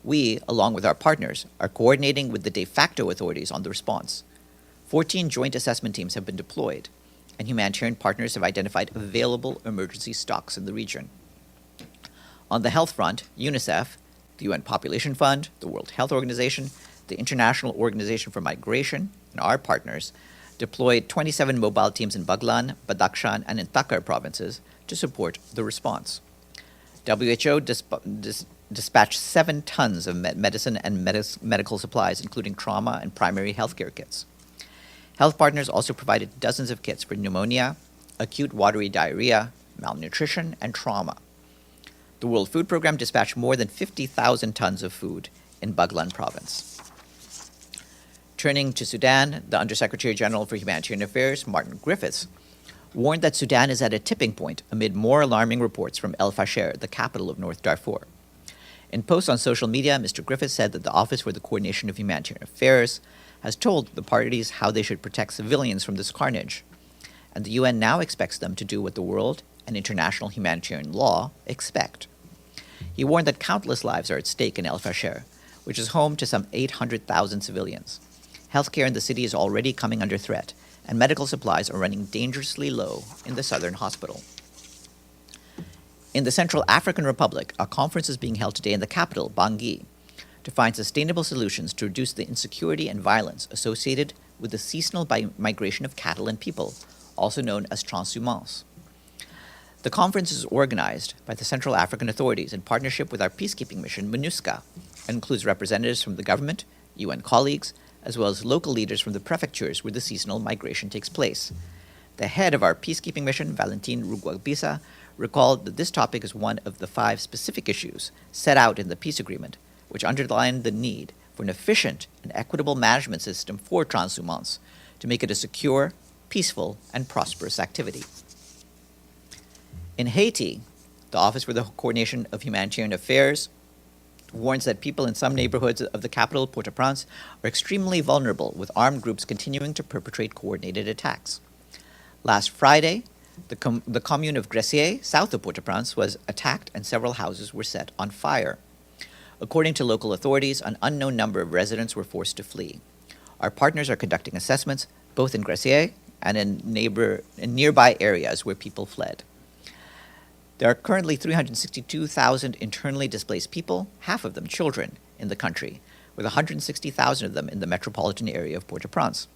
We, along with our partners, are coordinating with the de facto authorities on the response. 14 joint assessment teams have been deployed, and humanitarian partners have identified available emergency stocks in the region. On the health front, UNICEF, the UN Population Fund, the World Health Organization, the International Organization for Migration, and our partners deployed 27 mobile teams in Baghlan, Badakhshan, and in Takhar provinces to support the response. WHO dispatched 7 tons of medicine and medical supplies, including trauma and primary healthcare kits. Health partners also provided dozens of kits for pneumonia, acute watery diarrhea, malnutrition, and trauma. The World Food Programme dispatched more than 50,000 tons of food in Baghlan province. Turning to Sudan, the Undersecretary General for Humanitarian Affairs, Martin Griffiths, warned that Sudan is at a tipping point amid more alarming reports from El Fasher, the capital of North Darfur. In posts on social media, Mr. Griffiths said that the Office for the Coordination of Humanitarian Affairs has told the parties how they should protect civilians from this carnage, and the UN now expects them to do what the world and international humanitarian law expect. He warned that countless lives are at stake in El Fasher, which is home to some 800,000 civilians. Healthcare in the city is already coming under threat, and medical supplies are running dangerously low in the southern hospital. In the Central African Republic, a conference is being held today in the capital, Bangui, to find sustainable solutions to reduce the insecurity and violence associated with the seasonal migration of cattle and people, also known as transhumance. The conference is organized by the Central African authorities in partnership with our peacekeeping mission, MINUSCA, and includes representatives from the government, UN colleagues, as well as local leaders from the prefectures where the seasonal migration takes place. The head of our peacekeeping mission, Valentine Rugwabisa, recalled that this topic is one of the 5 specific issues set out in the peace agreement, which underlined the need for an efficient and equitable management system for transhumance to make it a secure, peaceful, and prosperous activity. In Haiti, the Office for the Coordination of Humanitarian Affairs warns that people in some neighborhoods of the capital, Port-au-Prince, are extremely vulnerable, with armed groups continuing to perpetrate coordinated attacks. Last Friday, the commune of Gressier, south of Port-au-Prince, was attacked and several houses were set on fire. According to local authorities, an unknown number of residents were forced to flee. Our partners are conducting assessments both in Gressier and in nearby areas where people fled. There are currently 362,000 internally displaced people, half of them children, in the country, with 160,000 of them in the metropolitan area of Port-au-Prince.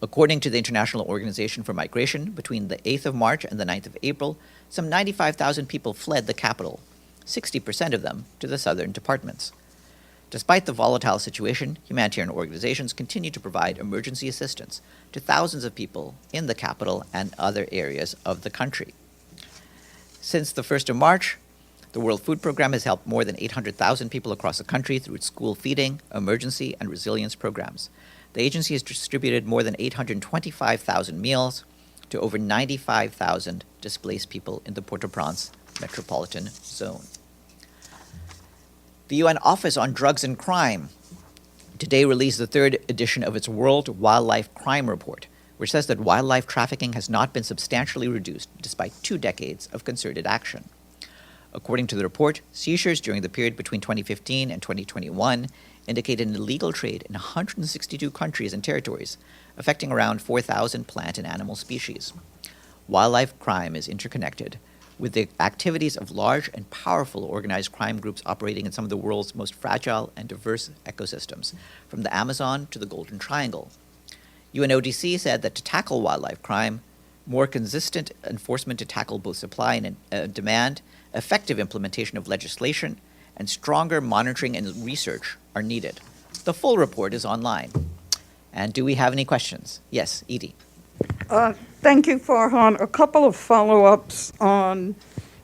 According to the International Organization for Migration, between the 8th of March and the 9th of April, some 95,000 people fled the capital, 60% of them to the southern departments. Despite the volatile situation, humanitarian organizations continue to provide emergency assistance to thousands of people in the capital and other areas of the country. Since the 1st of March, the World Food Programme has helped more than 800,000 people across the country through its school feeding, emergency, and resilience programs. The agency has distributed more than 825,000 meals to over 95,000 displaced people in the Port-au-Prince metropolitan zone. The UN Office on Drugs and Crime today released the third edition of its World Wildlife Crime Report, which says that wildlife trafficking has not been substantially reduced despite 2 decades of concerted action. According to the report, seizures during the period between 2015 and 2021 indicated an illegal trade in 162 countries and territories, affecting around 4,000 plant and animal species. Wildlife crime is interconnected with the activities of large and powerful organized crime groups operating in some of the world's most fragile and diverse ecosystems, from the Amazon to the Golden Triangle. UNODC said that to tackle wildlife crime, more consistent enforcement to tackle both supply and demand, effective implementation of legislation, and stronger monitoring and research are needed. The full report is online. And do we have any questions? Yes, Edie. Thank you, Farhan. A couple of follow-ups on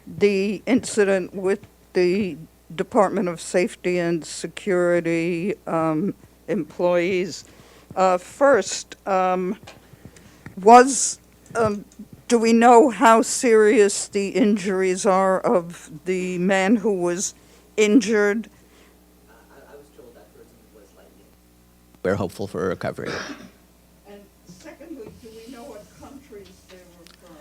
the incident with the Department of Safety and Security employees. First, do we know how serious the injuries are of the man who was injured? I was told that person was lightly. We're hopeful for a recovery. And secondly, do we know what countries they were from?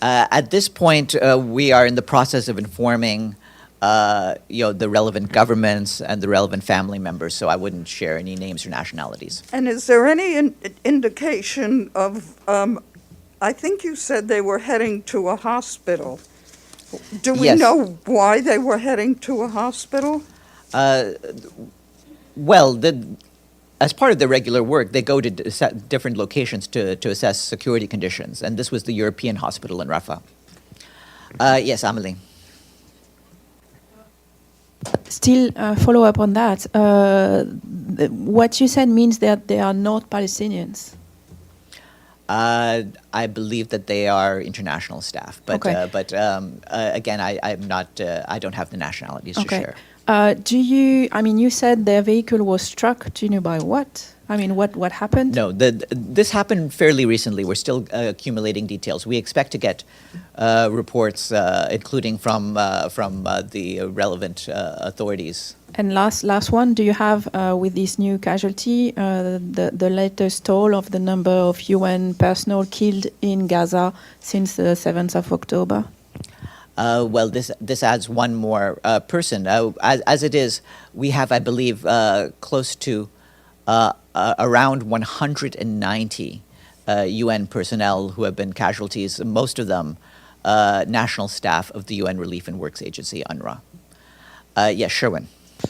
At this point, we are in the process of informing the relevant governments and the relevant family members, so I wouldn't share any names or nationalities. And is there any indication of, I think you said they were heading to a hospital. Do we Yes. know why they were heading to a hospital? As part of their regular work, they go to different locations to assess security conditions, and this was the European hospital in Rafah. Yes, Amelie. Still, follow up on that. What you said means that they are not Palestinians. I believe that they are international staff, but Okay. Again, I'm not. I don't have the nationalities to share. You said their vehicle was struck. Do you know by what? I mean, what happened? No, this happened fairly recently. We're still accumulating details. We expect to get reports, including from the relevant authorities. And last one, do you have, with this new casualty, the latest toll of the number of UN personnel killed in Gaza since the 7th of October? This adds one more person. As it is, we have, I believe, close to around 190 UN personnel who have been casualties, most of them national staff of the UN Relief and Works Agency, UNRWA. Yes, Sherwin.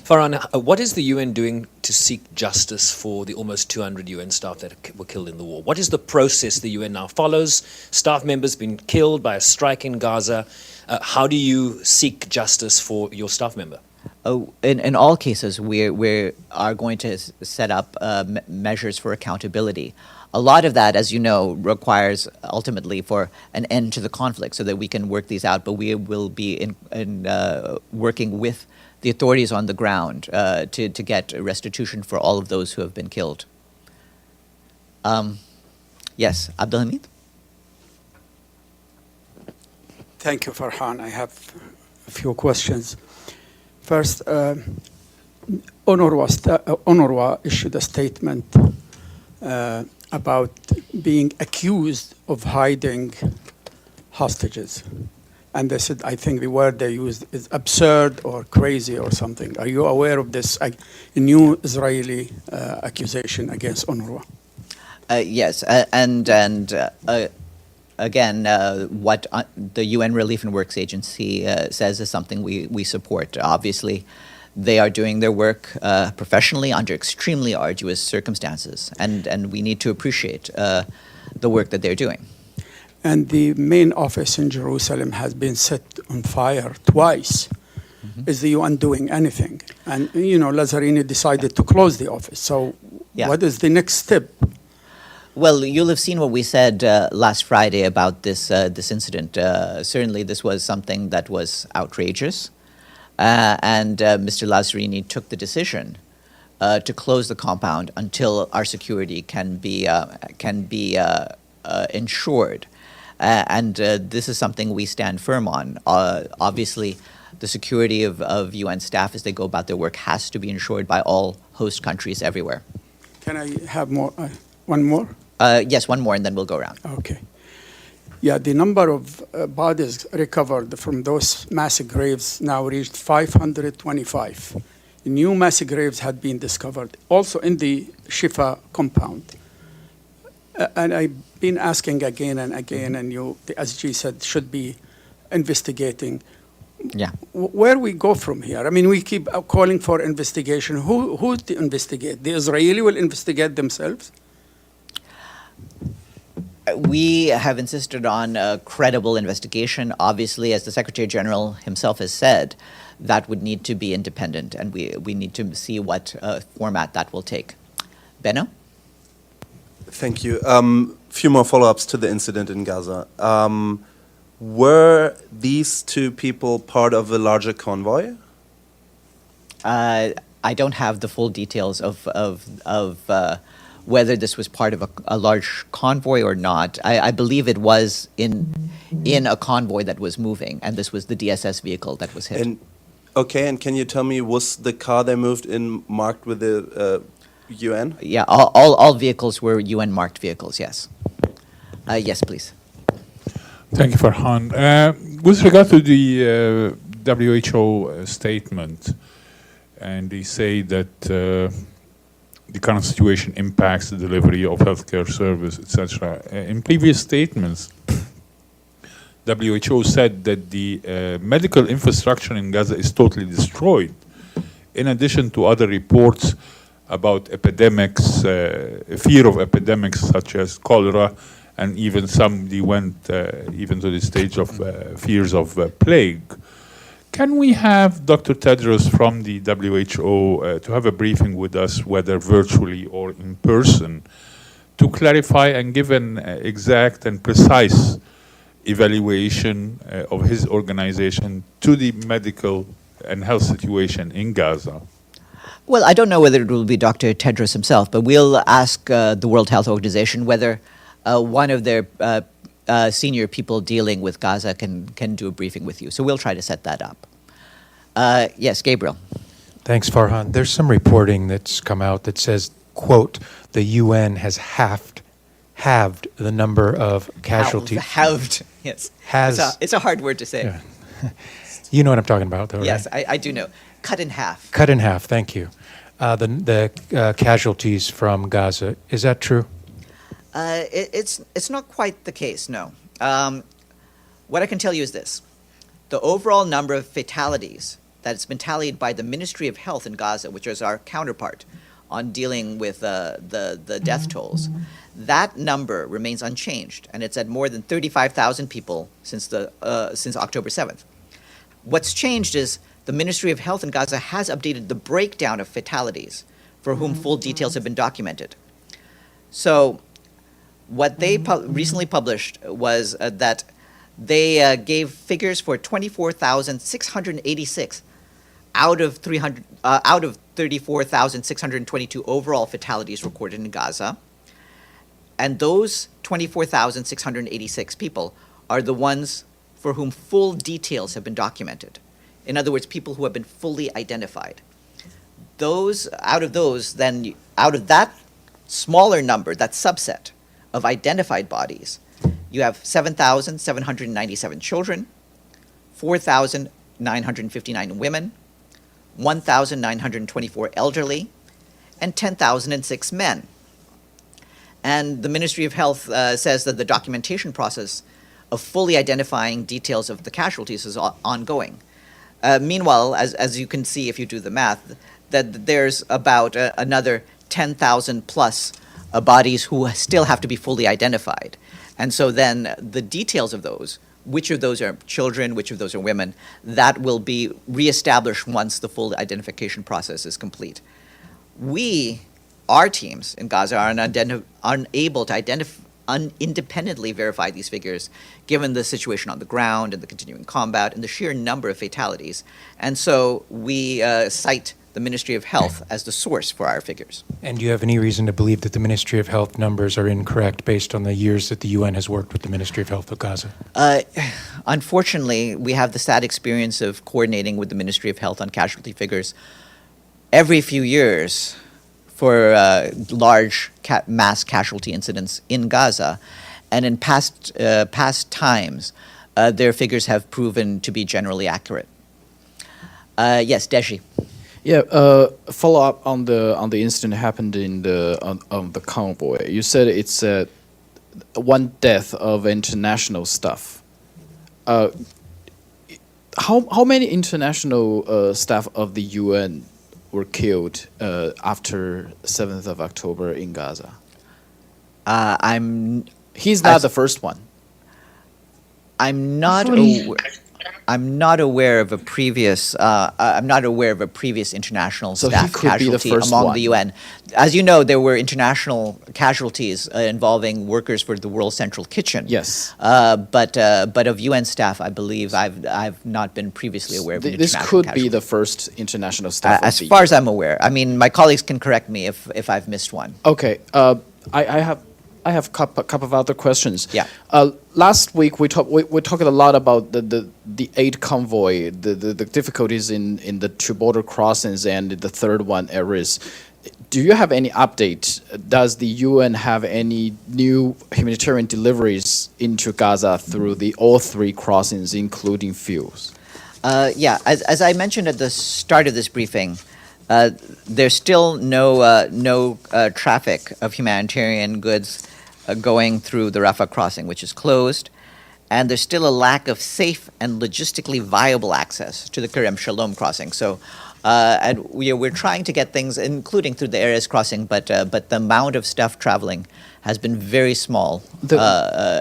Farhan, what is the UN doing to seek justice for the almost 200 UN staff that were killed in the war? What is the process the UN now follows? Staff members been killed by a strike in Gaza. How do you seek justice for your staff member? In all cases, we are going to set up measures for accountability. A lot of that, as you know, requires ultimately for an end to the conflict so that we can work these out, but we will be working with the authorities on the ground to get restitution for all of those who have been killed. Yes, Abdelhamid? Thank you, Farhan. I have a few questions. First, UNRWA issued a statement about being accused of hiding hostages. And they said, I think the word they used is absurd or crazy or something. Are you aware of this new Israeli accusation against UNRWA? Yes, again, what the UN Relief and Works Agency says is something we support. Obviously, they are doing their work professionally under extremely arduous circumstances, and we need to appreciate the work that they're doing. And the main office in Jerusalem has been set on fire twice. Mm-hmm. Is the UN doing anything? And, Lazzarini decided to close the office. So What is the next step? Well, you'll have seen what we said last Friday about this incident. Certainly, this was something that was outrageous. And Mr. Lazzarini took the decision to close the compound until our security can be ensured. And this is something we stand firm on. Obviously, the security of UN staff as they go about their work has to be ensured by all host countries everywhere. Can I have more? One more? Yes, one more, and then we'll go around. Okay. Yeah, the number of bodies recovered from those mass graves now reached 525. New mass graves had been discovered, also in the Shifa compound. And I've been asking again and again, and the SG said, should be investigating. Yeah. Where we go from here? I mean, we keep calling for investigation. Who to investigate? The Israeli will investigate themselves? We have insisted on a credible investigation. Obviously, as the Secretary General himself has said, that would need to be independent, and we need to see what format that will take. Benno? Thank you. Few more follow-ups to the incident in Gaza. Were these two people part of a larger convoy? I don't have the full details of whether this was part of a large convoy or not. I believe it was in a convoy that was moving, and this was the DSS vehicle that was hit. And can you tell me, was the car they moved in marked with the UN? Yeah, all vehicles were UN-marked vehicles, yes. Yes, please. Thank you, Farhan. With regard to the WHO statement, and they say that the current situation impacts the delivery of healthcare service, etc. In previous statements, WHO said that the medical infrastructure in Gaza is totally destroyed. In addition to other reports about epidemics, fear of epidemics such as cholera, and even somebody went even to the stage of fears of plague. Can we have Dr. Tedros from the WHO to have a briefing with us, whether virtually or in person, to clarify and give an exact and precise evaluation of his organization to the medical and health situation in Gaza? Well, I don't know whether it will be Dr. Tedros himself, but we'll ask the World Health Organization whether one of their senior people dealing with Gaza can do a briefing with you. So we'll try to set that up. Yes, Gabriel. Thanks, Farhan. There's some reporting that's come out that says, quote, the UN has halved the number of casualties. Halved, yes. It's a hard word to say. Yeah. You know what I'm talking about, though, yes, right? I do know. Cut in half. Cut in half, thank you. The casualties from Gaza, is that true? It's not quite the case, no. What I can tell you is this. The overall number of fatalities that's been tallied by the Ministry of Health in Gaza, which is our counterpart on dealing with the death tolls, that number remains unchanged, and it's at more than 35,000 people since October 7th. What's changed is the Ministry of Health in Gaza has updated the breakdown of fatalities for whom full details have been documented. So what they recently published was that they gave figures for 24,686 out of 34,622 overall fatalities recorded in Gaza. And those 24,686 people are the ones for whom full details have been documented. In other words, people who have been fully identified. Out of that smaller number, that subset of identified bodies, you have 7,797 children, 4,959 women, 1,924 elderly, and 10,006 men. And the Ministry of Health says that the documentation process of fully identifying details of the casualties is ongoing. Meanwhile, as you can see if you do the math, that there's about another 10,000 plus bodies who still have to be fully identified. And so then the details of those, which of those are children, which of those are women, that will be reestablished once the full identification process is complete. Our teams in Gaza are unable to independently verify these figures given the situation on the ground and the continuing combat and the sheer number of fatalities. And so we cite the Ministry of Health as the source for our figures. And do you have any reason to believe that the Ministry of Health numbers are incorrect based on the years that the UN has worked with the Ministry of Health of Gaza? Unfortunately, we have the sad experience of coordinating with the Ministry of Health on casualty figures every few years for large mass casualty incidents in Gaza. And in past times, their figures have proven to be generally accurate. Yes, Deshi. Yeah, follow up on the incident that happened in on the convoy. You said it's one death of international staff. How many international staff of the UN were killed after 7th of October in Gaza? He's not the first one. I'm not aware of a previous. I'm not aware of a previous international So he staff could be the casualty first among one. the UN. As you know, there were international casualties involving workers for the World Central Kitchen. Yes. But of UN staff, I believe I've not been previously aware of an This international could casualty. be the first international staff. As far as I'm aware. I mean, my colleagues can correct me if I've missed one. Okay. I have couple of other questions. Yeah. Last week we talked a lot about the aid convoy, the difficulties in the two border crossings, and the third one, Erez. Do you have any update? Does the UN have any new humanitarian deliveries into Gaza through all three crossings, including fuels? Yeah, as I mentioned at the start of this briefing, there's still no traffic of humanitarian goods going through the Rafah crossing, which is closed, and there's still a lack of safe and logistically viable access to the Kerem Shalom crossing. So, and we're trying to get things, including through the Erez crossing, but the amount of stuff traveling has been very small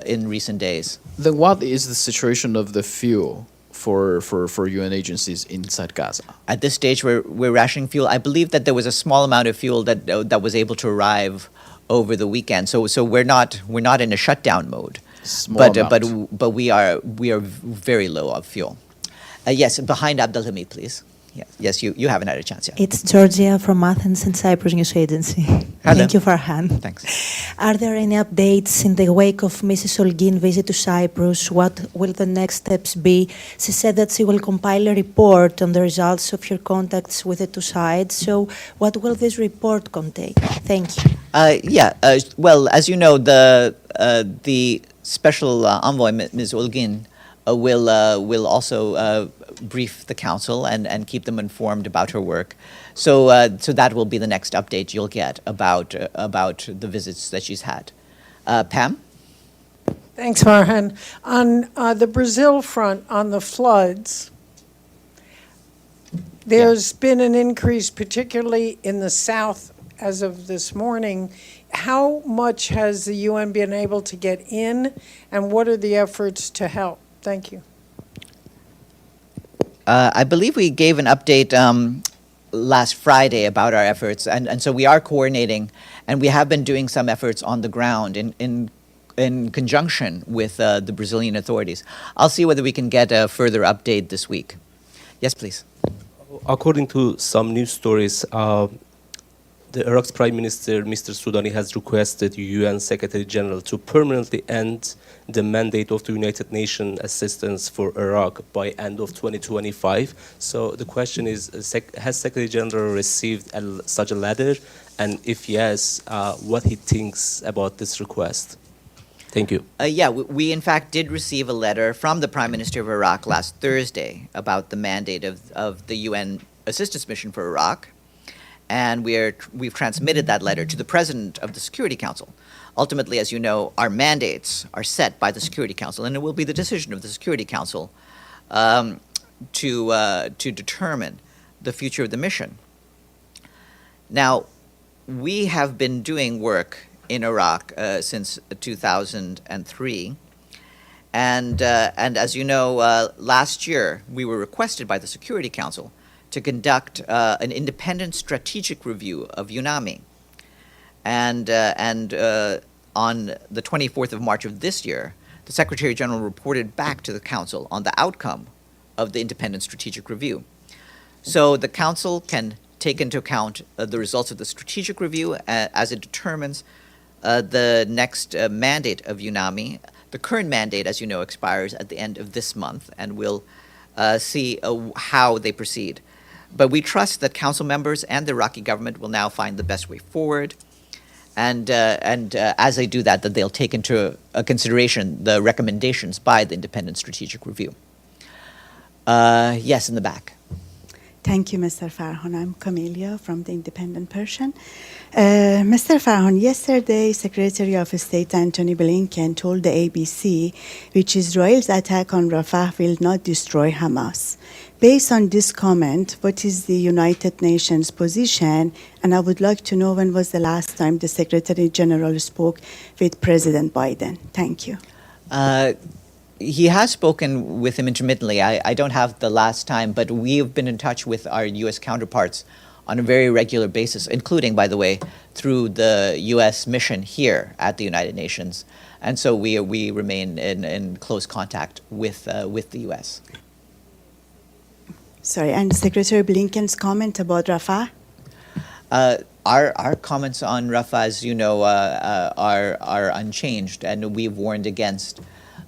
in recent days. Then what is the situation of the fuel for UN agencies inside Gaza? At this stage, we're rationing fuel. I believe that there was a small amount of fuel that was able to arrive over the weekend. So we're not in a shutdown mode. But we are very low of fuel. Yes, behind Abdelhamid, please. Yes, you haven't had a chance yet. It's Georgia from Athens and Cyprus News Agency. Hello. Thank you, Farhan. Thanks. Are there any updates in the wake of Mrs. Olguin's visit to Cyprus? What will the next steps be? She said that she will compile a report on the results of her contacts with the two sides. So what will this report contain? Thank you. Well, as you know, the special envoy, Ms. Olguin, will also brief the council and keep them informed about her work. So that will be the next update you'll get about the visits that she's had. Pam? Thanks, Farhan. On the Brazil front, on the floods, there's been an increase, particularly in the south as of this morning. How much has the UN been able to get in, and what are the efforts to help? Thank you. I believe we gave an update last Friday about our efforts, and so we are coordinating, and we have been doing some efforts on the ground in conjunction with the Brazilian authorities. I'll see whether we can get a further update this week. Yes, please. According to some news stories, the Iraq's Prime Minister, Mr. Soudani, has requested UN Secretary General to permanently end the mandate of the United Nations assistance for Iraq by end of 2025. So the question is, has Secretary General received such a letter? And if yes, what he thinks about this request? Thank you. We in fact did receive a letter from the Prime Minister of Iraq last Thursday about the mandate of the UN assistance mission for Iraq. And we've transmitted that letter to the President of the Security Council. Ultimately, as you know, our mandates are set by the Security Council, and it will be the decision of the Security Council to determine the future of the mission. Now, we have been doing work in Iraq since 2003, and as you know, last year we were requested by the Security Council to conduct an independent strategic review of UNAMI. And on the 24th of March of this year, the Secretary General reported back to the Council on the outcome of the independent strategic review. So the Council can take into account the results of the strategic review as it determines the next mandate of UNAMI. The current mandate, as you know, expires at the end of this month, and we'll see how they proceed. But we trust that council members and the Iraqi government will now find the best way forward. And as they do that, they'll take into consideration the recommendations by the independent strategic review. Yes, in the back. Thank you, Mr. Farhan. I'm Camelia from the Independent Persian. Mr. Farhan, yesterday, Secretary of State Antony Blinken told the ABC, which Israel's attack on Rafah will not destroy Hamas. Based on this comment, what is the United Nations position? And I would like to know when was the last time the Secretary General spoke with President Biden. Thank you. He has spoken with him intermittently. I don't have the last time, but we've been in touch with our U.S. counterparts on a very regular basis, including, by the way, through the U.S. mission here at the United Nations. And so we remain in close contact with the U.S. Sorry, and Secretary Blinken's comment about Rafah? Our comments on Rafah, as you know, are unchanged, and we've warned against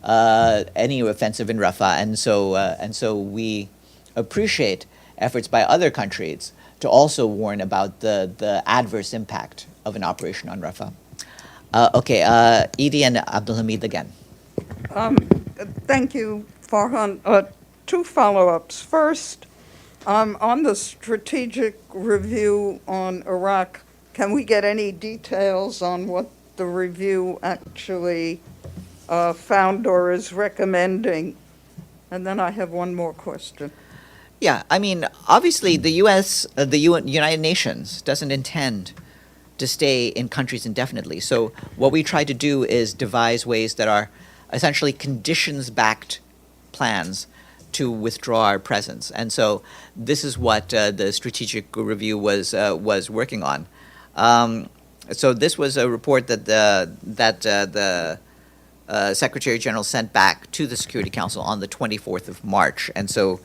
any offensive in Rafah, and so we appreciate efforts by other countries to also warn about the adverse impact of an operation on Rafah. Edie and Abdulhamid again. Thank you, Farhan. Two follow-ups. First, on the strategic review on Iraq, can we get any details on what the review actually found or is recommending? And then I have one more question. Yeah, I mean, obviously the U.S., the United Nations doesn't intend to stay in countries indefinitely. So what we try to do is devise ways that are essentially conditions-backed plans to withdraw our presence. And so this is what the strategic review was working on. So this was a report that the Secretary General sent back to the Security Council on the 24th of March. And so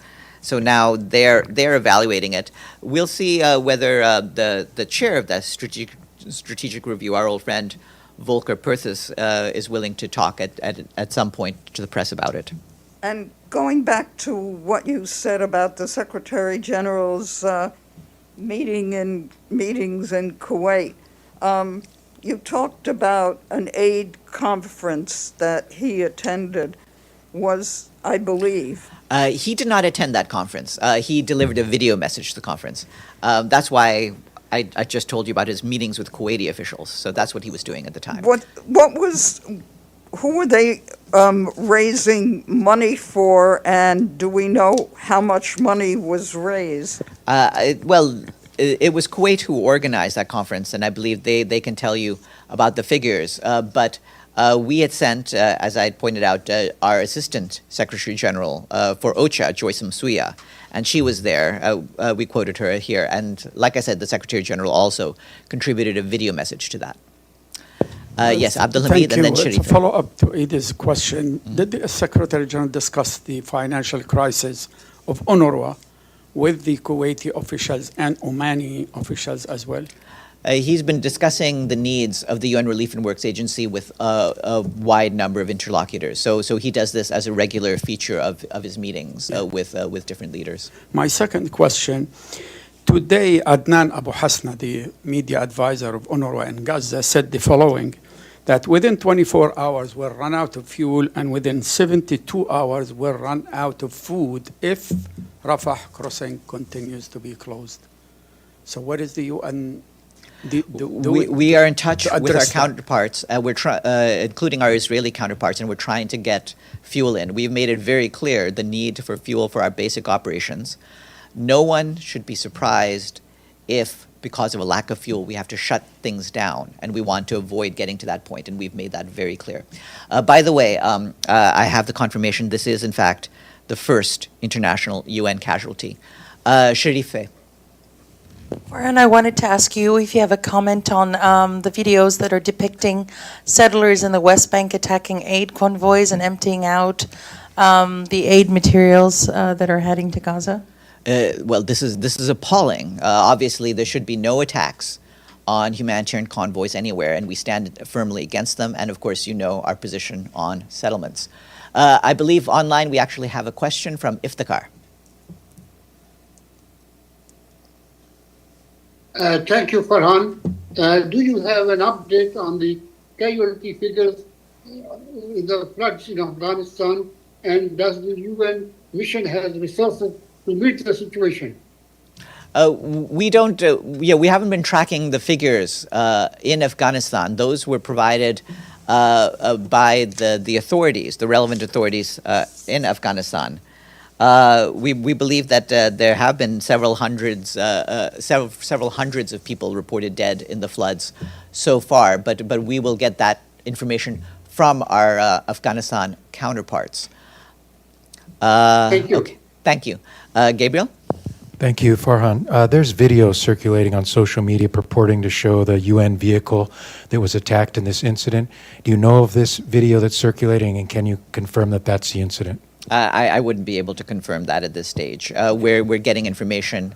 now they're evaluating it. We'll see whether the chair of that strategic review, our old friend Volker Perthes, is willing to talk at some point to the press about it. And going back to what you said about the Secretary General's meetings in Kuwait, you talked about an aid conference that he attended, I believe. He did not attend that conference. He delivered a video message to the conference. That's why I just told you about his meetings with Kuwaiti officials. So that's what he was doing at the time. Who were they raising money for, and do we know how much money was raised? It was Kuwait who organized that conference, and I believe they can tell you about the figures. But we had sent, as I pointed out, our Assistant Secretary General for OCHA, Joyce Msuya, and she was there. We quoted her here. And like I said, the Secretary General also contributed a video message to that. Yes, Abdulhamid and then Sharif. To follow up to Edith's question, did the Secretary General discuss the financial crisis of UNRWA with the Kuwaiti officials and Omani officials as well? He's been discussing the needs of the UN Relief and Works Agency with a wide number of interlocutors. So he does this as a regular feature of his meetings with different leaders. My second question, today Adnan Abu Hasna, the media advisor of UNRWA in Gaza, said the following, that within 24 hours we'll run out of fuel and within 72 hours we'll run out of food if Rafah crossing continues to be closed. So what is the UN we are in touch with our counterparts, including our Israeli counterparts, and we're trying to get fuel in. We've made it very clear the need for fuel for our basic operations. No one should be surprised if, because of a lack of fuel, we have to shut things down, and we want to avoid getting to that point, and we've made that very clear. By the way, I have the confirmation this is, in fact, the first international UN casualty. Sharife. And I wanted to ask you if you have a comment on the videos that are depicting settlers in the West Bank attacking aid convoys and emptying out the aid materials that are heading to Gaza. Well, this is appalling. Obviously, there should be no attacks on humanitarian convoys anywhere, and we stand firmly against them. And of course, you know our position on settlements. I believe online we actually have a question from Iftikhar. Thank you, Farhan. Do you have an update on the casualty figures in the floods in Afghanistan, and does the UN mission have resources to meet the situation? We don't. We haven't been tracking the figures in Afghanistan. Those were provided by the authorities, the relevant authorities in Afghanistan. We believe that there have been several hundreds of people reported dead in the floods so far, but we will get that information from our Afghanistan counterparts. Thank you. Okay, thank you. Gabriel? Thank you, Farhan. There's video circulating on social media purporting to show the UN vehicle that was attacked in this incident. Do you know of this video that's circulating, and can you confirm that that's the incident? I wouldn't be able to confirm that at this stage. We're getting information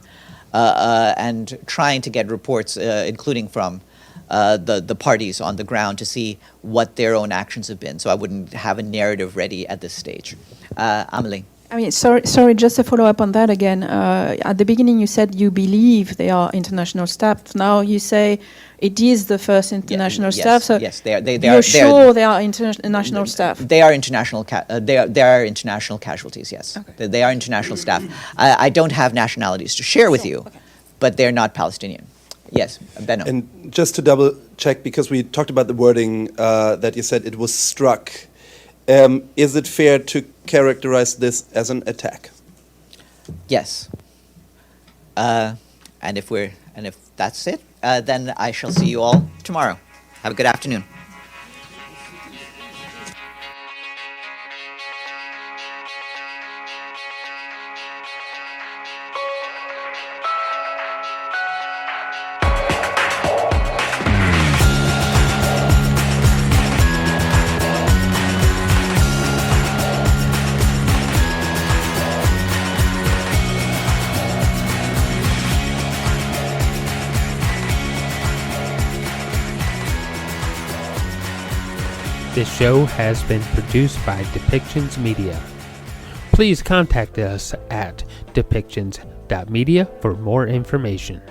and trying to get reports, including from the parties on the ground, to see what their own actions have been. So I wouldn't have a narrative ready at this stage. Amelie. I mean, sorry, just to follow up on that again. At the beginning, you said you believe they are international staff. Now you say it is the first international staff. So yes, they are. You're sure they are international staff? They are international. They are international casualties. Yes, okay. They are international staff. I don't have nationalities to share with you, but they're not Palestinian. Yes, Benno. And just to double check, because we talked about the wording that you said it was struck. Is it fair to characterize this as an attack? Yes. And if that's it, then I shall see you all tomorrow. Have a good afternoon. This show has been produced by Depictions Media. Please contact us at depictions.media for more information.